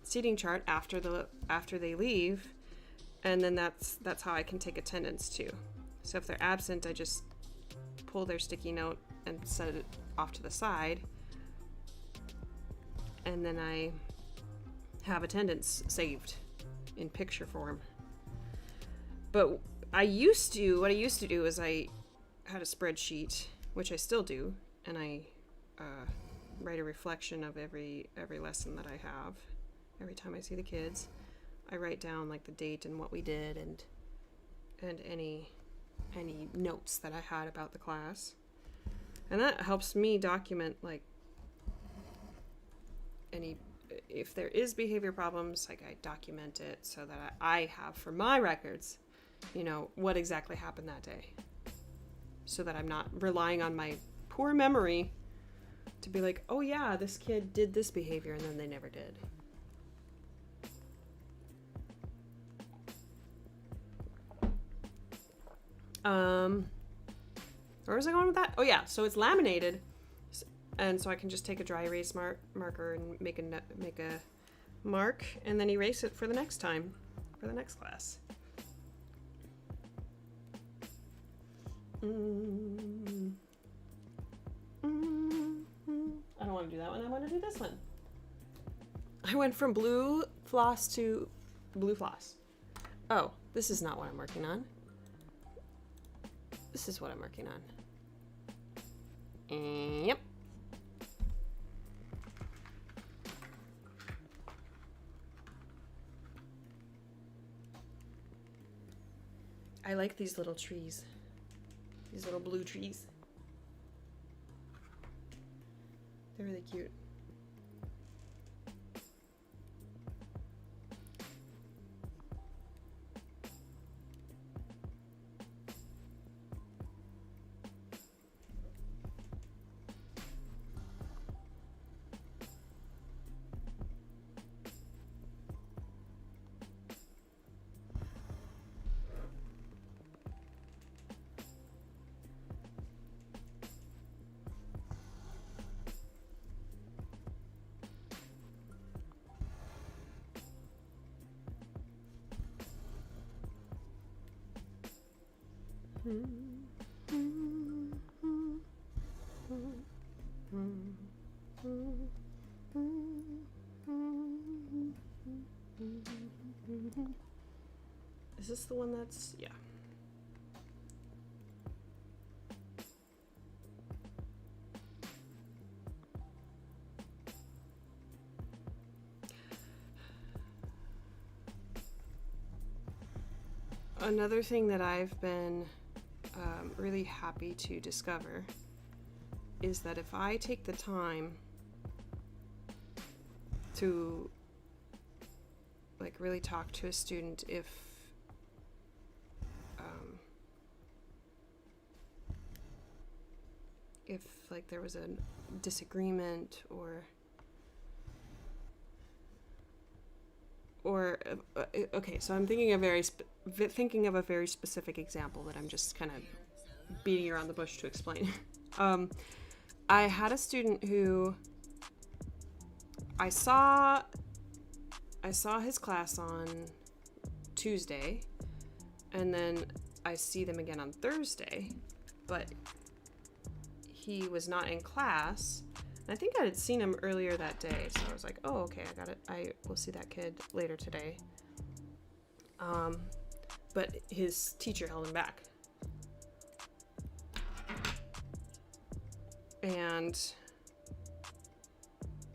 A: seating chart after they leave, and then that's how I can take attendance too. So if they're absent, I just pull their sticky note and set it off to the side, and then I have attendance saved in picture form. But what I used to do is I had a spreadsheet, which I still do, and I write a reflection of every lesson that I have. Every time I see the kids, I write down the date and what we did, and any notes that I had about the class. And that helps me document if there is behavior problems, I document it so that I have for my records, what exactly happened that day, so that I'm not relying on my poor memory to be like, oh yeah, this kid did this behavior and then they never did. Where was I going with that? Oh yeah, so it's laminated, and so I can just take a dry erase marker and make a mark, and then erase it for the next time, for the next class. I don't want to do that one. I want to do this one. I went from blue floss to blue floss. Oh, this is not what I'm working on. This is what I'm working on. Yep. I like these little trees. These little blue trees. They're really cute. Is this the one that's, yeah. Another thing that I've been really happy to discover is that if I take the time to like really talk to a student, if like there was a disagreement or okay, so I'm thinking of a very specific example that I'm just kind of beating around the bush to explain. I had a student who I saw his class on Tuesday, and then I see them again on Thursday, but he was not in class. I think I had seen him earlier that day, so I was like, oh, okay, I got it. I will see that kid later today. But his teacher held him back. And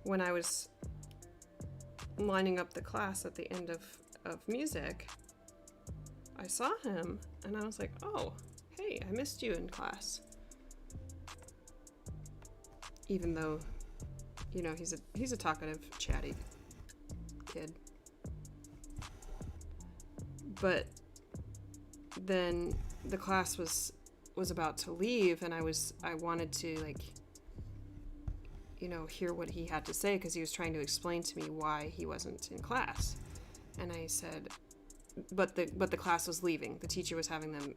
A: when I was lining up the class at the end of music, I saw him, and I was like, oh, hey, I missed you in class. Even though, you know, he's a talkative, chatty kid. But then the class was about to leave, and I wanted to, like, you know, hear what he had to say, because he was trying to explain to me why he wasn't in class. And I said, but the class was leaving. The teacher was having them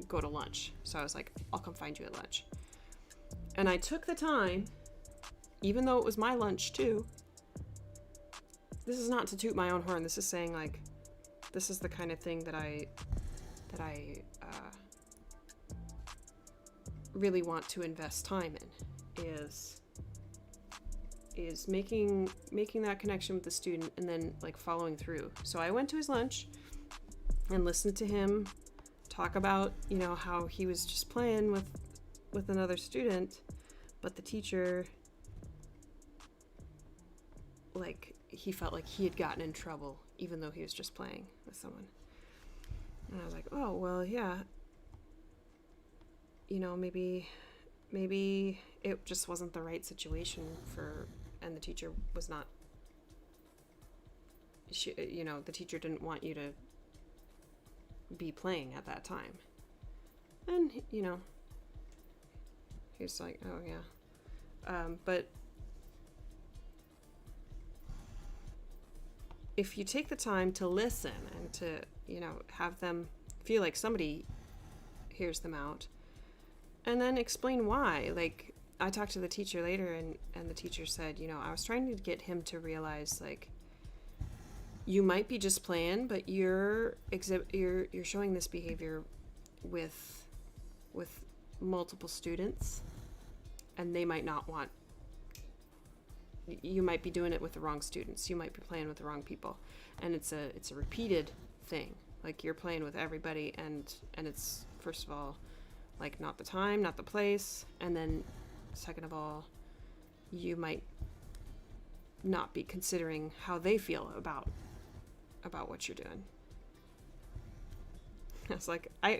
A: go to lunch. So I was like, I'll come find you at lunch. And I took the time, even though it was my lunch too. This is not to toot my own horn. This is saying, like, this is the kind of thing that I really want to invest time in, is making that connection with the student, and then, like, following through. So I went to his lunch and listened to him talk about, you know, how he was just playing with another student, but the teacher, like, he felt like he had gotten in trouble even though he was just playing with someone. And I was like, oh, well, yeah, you know, maybe it just wasn't the right situation and the teacher was not, you know, the teacher didn't want you to be playing at that time. And, you know, he's like, oh, yeah. But if you take the time to listen and to, you know, have them feel like somebody hears them out, and then explain why. Like, I talked to the teacher later, and the teacher said, you know, I was trying to get him to realize, like, you might be just playing, but you're showing this behavior with multiple students, and they might not want. You might be doing it with the wrong students. You might be playing with the wrong people, and it's a repeated thing. Like, you're playing with everybody, and it's, first of all, like, not the time, not the place, and then second of all, you might not be considering how they feel about what you're doing. I was like, I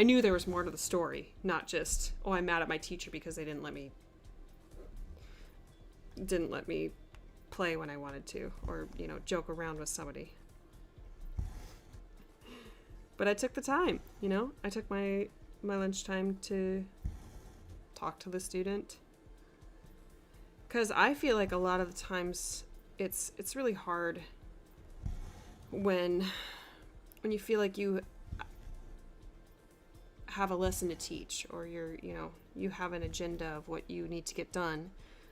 A: knew there was more to the story, not just, oh, I'm mad at my teacher because they didn't let me play when I wanted to, or, you know, joke around with somebody. But I took the time, you know? I took my lunchtime to talk to the student. Because I feel like a lot of the times it's really hard when you feel like you have a lesson to teach, or you have an agenda of what you need to get done,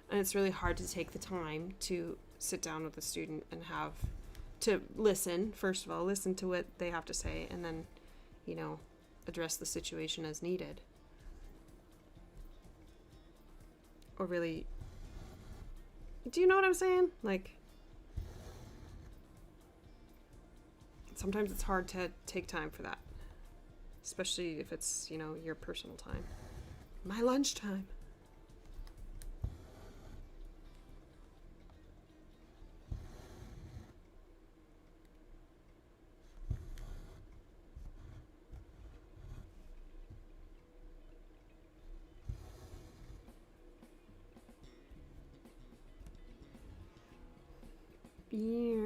A: and it's really hard to take the time to sit down with the student and have to listen. First of all, listen to what they have to say, and then, you know, address the situation as needed. Or really, do you know what I'm saying? Like, sometimes it's hard to take time for that, especially if it's, you know, your personal time. My lunchtime. Yeah.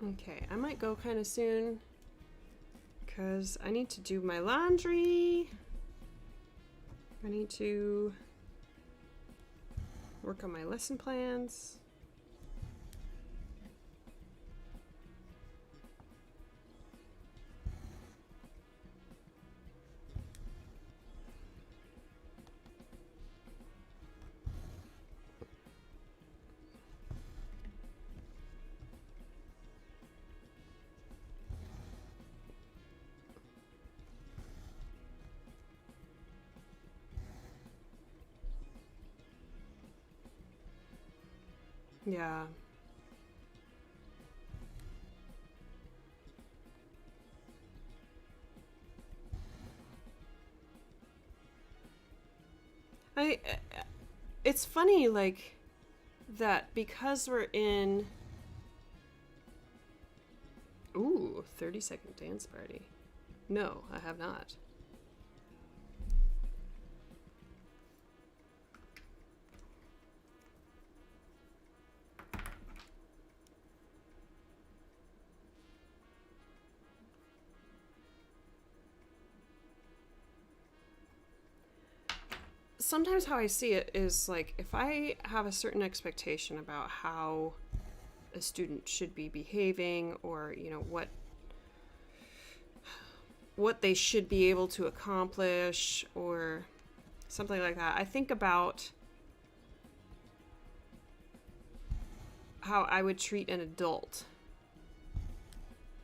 A: Okay, I might go kind of soon because I need to do my laundry. I need to work on my lesson plans. Yeah. It's funny, like, that because we're in, 30-second dance party. No, I have not. Sometimes how I see it is, like, if I have a certain expectation about how a student should be behaving, or, you know, what they should be able to accomplish, or something like that, I think about how I would treat an adult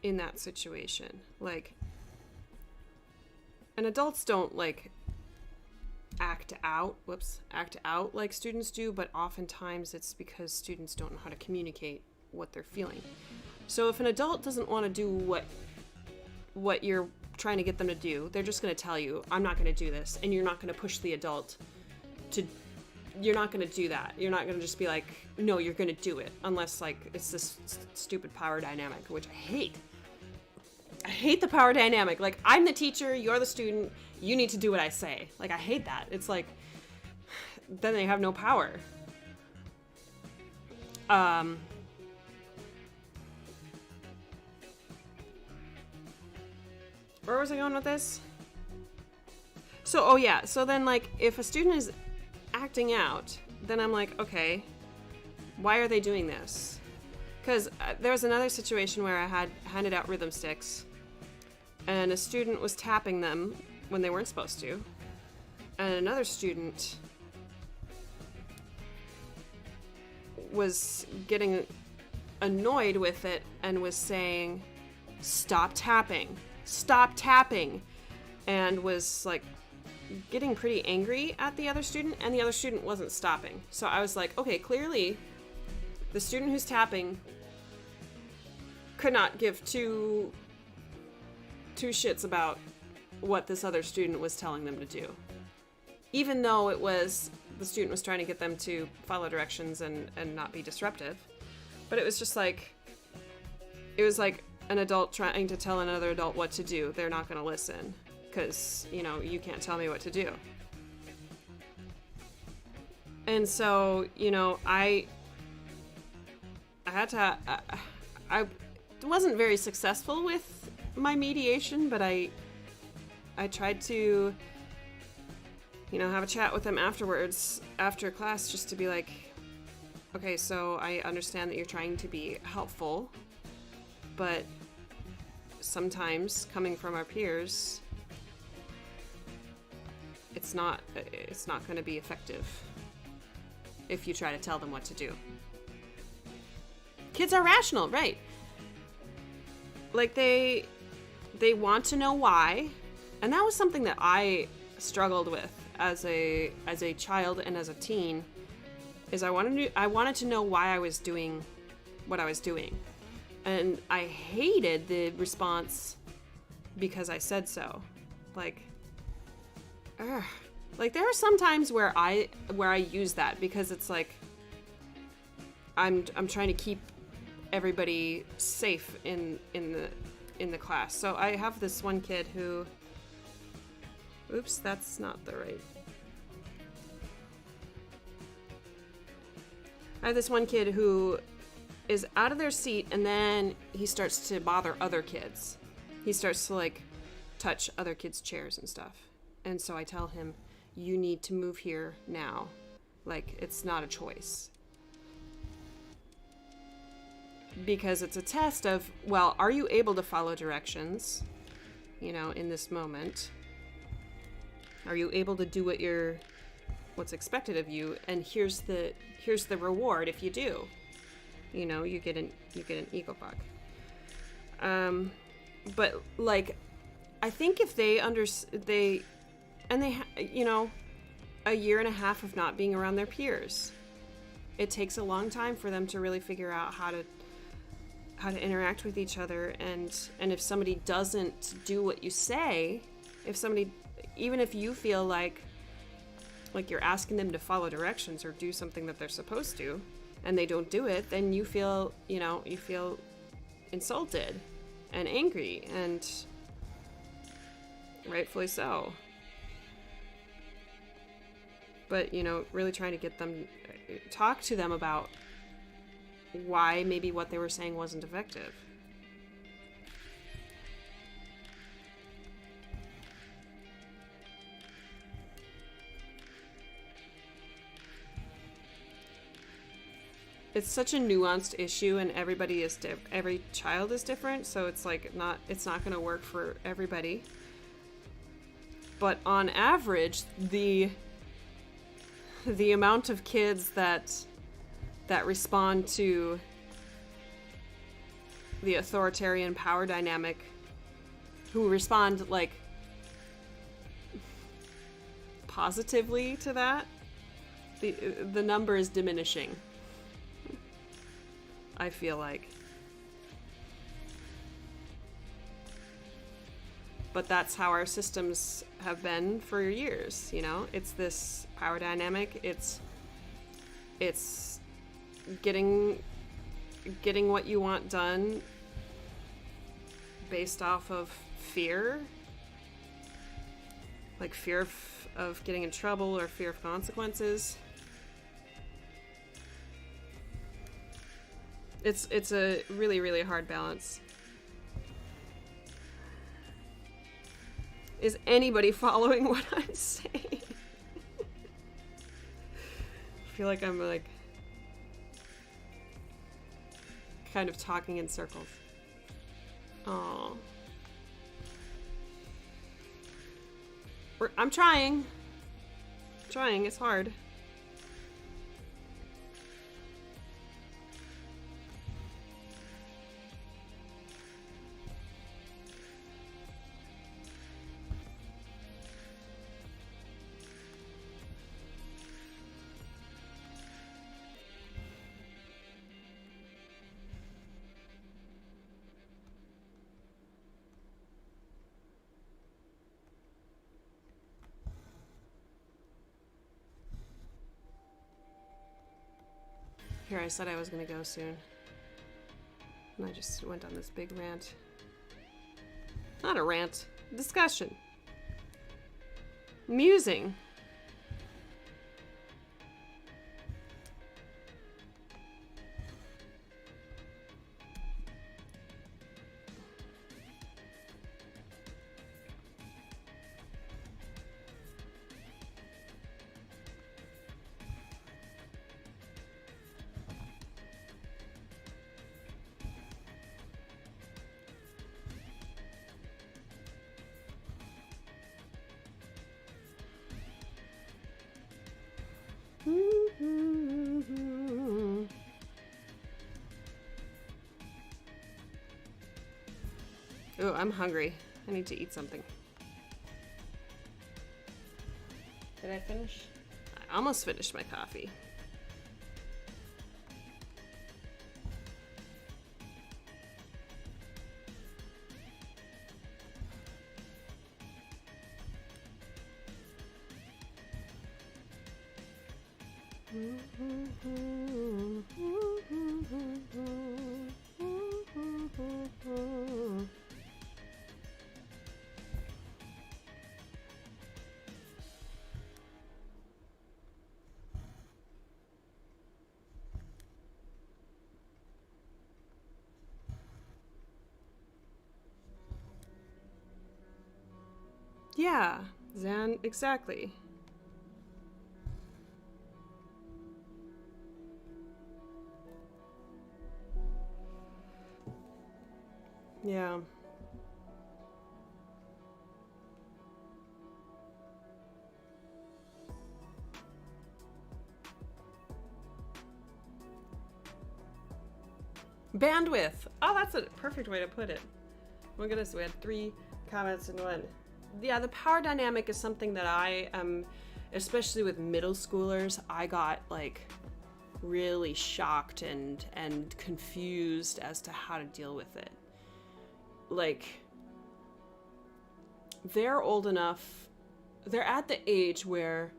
A: in that situation. Like, and adults don't, like, act out like students do, but oftentimes it's because students don't know how to communicate what they're feeling. So if an adult doesn't want to do what you're trying to get them to do, they're just going to tell you, I'm not going to do this, and you're not going to push the adult to, you're not going to do that. You're not going to just be like, no, you're going to do it, unless, like, it's this stupid power dynamic, which I hate. I hate the power dynamic. Like, I'm the teacher, you're the student, you need to do what I say. Like, I hate that. It's like, then they have no power. Where was I going with this? So, oh yeah, so then like if a student is acting out, then I'm like, okay, why are they doing this? Because there was another situation where I had handed out rhythm sticks and a student was tapping them when they weren't supposed to, and another student was getting annoyed with it and was saying, stop tapping, and was like getting pretty angry at the other student, and the other student wasn't stopping. So I was like, okay, clearly the student who's tapping could not give two shits about what this other student was telling them to do, even though it was the student was trying to get them to follow directions and not be disruptive. But it was just like, it was like an adult trying to tell another adult what to do. They're not going to listen because, you know, you can't tell me what to do. And so, you know, I had to, I wasn't very successful with my mediation, but I tried to, you know, have a chat with them afterwards, after class, just to be like, okay, so I understand that you're trying to be helpful, but sometimes coming from our peers, it's not going to be effective if you try to tell them what to do. Kids are rational, right? Like they want to know why, and that was something that I struggled with as a child and as a teen. Is I wanted to know why I was doing what I was doing, and I hated the response because I said so. Like there are some times where I use that because it's like I'm trying to keep everybody safe in the class. So I have this one kid who, oops, that's not the right. I have this one kid who is out of their seat, and then he starts to bother other kids. He starts to like touch other kids' chairs and stuff. And so I tell him, you need to move here now. Like, it's not a choice. Because it's a test of, well, are you able to follow directions, you know, in this moment? Are you able to do what's expected of you? And here's the reward if you do. You know, you get an Eagle Bug. But like, I think if they you know, a year and a half of not being around their peers, it takes a long time for them to really figure out how to interact with each other. And if somebody doesn't do what you say, even if you feel like you're asking them to follow directions or do something that they're supposed to, and they don't do it, then you feel insulted and angry, and rightfully so. But, you know, really trying to get them, talk to them about why maybe what they were saying wasn't effective. It's such a nuanced issue, and every child is different, so it's like it's not going to work for everybody. But on average, the amount of kids that respond to the authoritarian power dynamic, who respond like positively to that, the number is diminishing, I feel like. But that's how our systems have been for years, you know? It's this power dynamic. It's getting what you want done based off of fear. Like fear of getting in trouble or fear of consequences. It's a really, really hard balance. Is anybody following what I'm saying? I feel like I'm like kind of talking in circles. Oh. I'm trying. It's hard. Here, I said I was gonna go soon. And I just went on this big rant. Not a rant. Discussion. Musing. Oh, I'm hungry. I need to eat something. Did I finish? I almost finished my coffee. Yeah, Zan, exactly. Yeah. Bandwidth. Oh, that's a perfect way to put it. Oh my goodness, we had 3 comments in one. Yeah, the power dynamic is something that I especially with middle schoolers, I got like really shocked and confused as to how to deal with it. Like, they're old enough, they're at the age where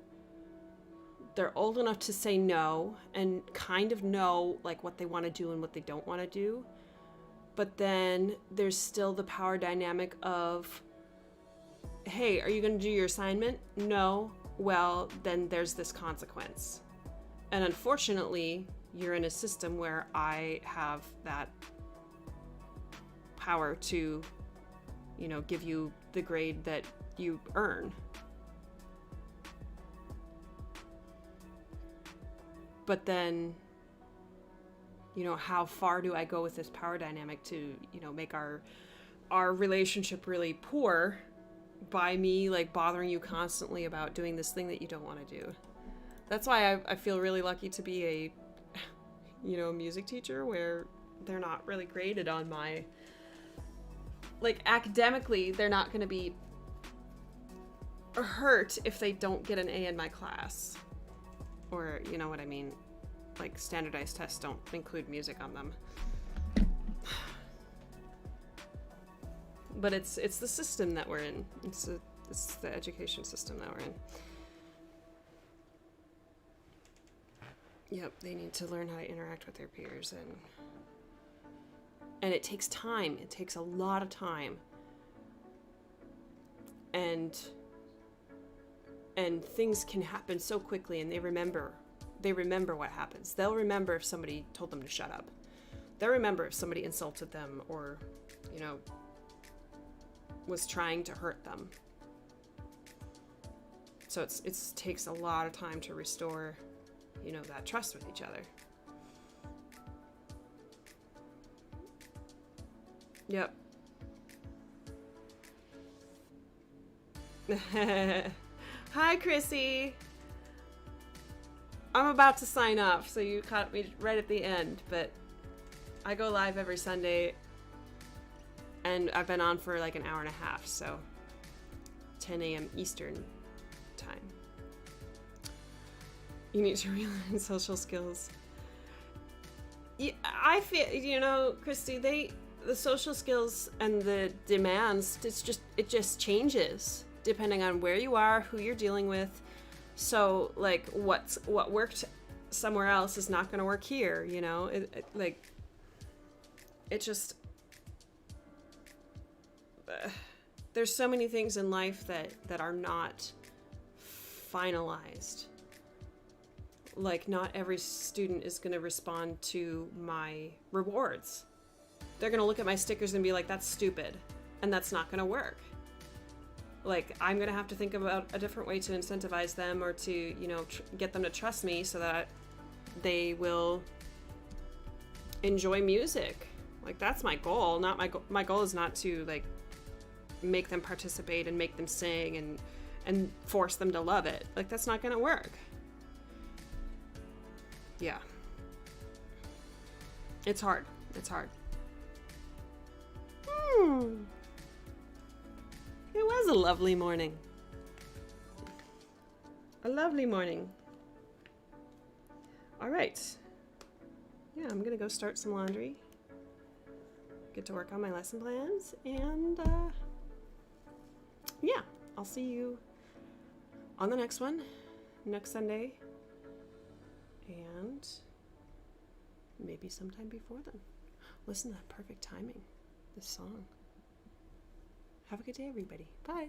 A: they're old enough to say no and kind of know like what they want to do and what they don't want to do. But then there's still the power dynamic of, hey, are you going to do your assignment? No. Well, then there's this consequence. And unfortunately, you're in a system where I have that power to, you know, give you the grade that you earn. But then, you know, how far do I go with this power dynamic to, you know, make our relationship really poor by me like bothering you constantly about doing this thing that you don't want to do? That's why I feel really lucky to be a, you know, music teacher where they're not really graded on my, like, academically, they're not going to be hurt if they don't get an A in my class. Or, you know what I mean? Like, standardized tests don't include music on them. But it's the system that we're in. It's the education system that we're in. Yep, they need to learn how to interact with their peers, and it takes time. It takes a lot of time. And things can happen so quickly, and they remember what happens. They'll remember if somebody told them to shut up. They'll remember if somebody insulted them or, you know, was trying to hurt them. So it's takes a lot of time to restore, you know, that trust with each other. Yep. Hi, Chrissy. I'm about to sign off, so you caught me right at the end, but I go live every Sunday, and I've been on for like an hour and a half, so 10 a.m. Eastern time. You need to relearn social skills. Yeah, I feel, you know, Christy, the social skills and the demands, it just changes depending on where you are, who you're dealing with. So like what worked somewhere else is not going to work here, you know? It just there's so many things in life that are not finalized. Like, not every student is going to respond to my rewards. They're going to look at my stickers and be like, that's stupid, and that's not going to work. Like, I'm going to have to think about a different way to incentivize them, or to, you know, get them to trust me so that they will enjoy music. Like, that's my goal. Not my goal is not to, like, make them participate and make them sing and force them to love it. Like, that's not going to work. Yeah. It's hard. It's hard. It was a lovely morning. A lovely morning. All right. Yeah, I'm gonna go start some laundry. Get to work on my lesson plans, and yeah, I'll see you on the next one, next Sunday, and maybe sometime before then. Listen to that perfect timing, this song. Have a good day, everybody. Bye.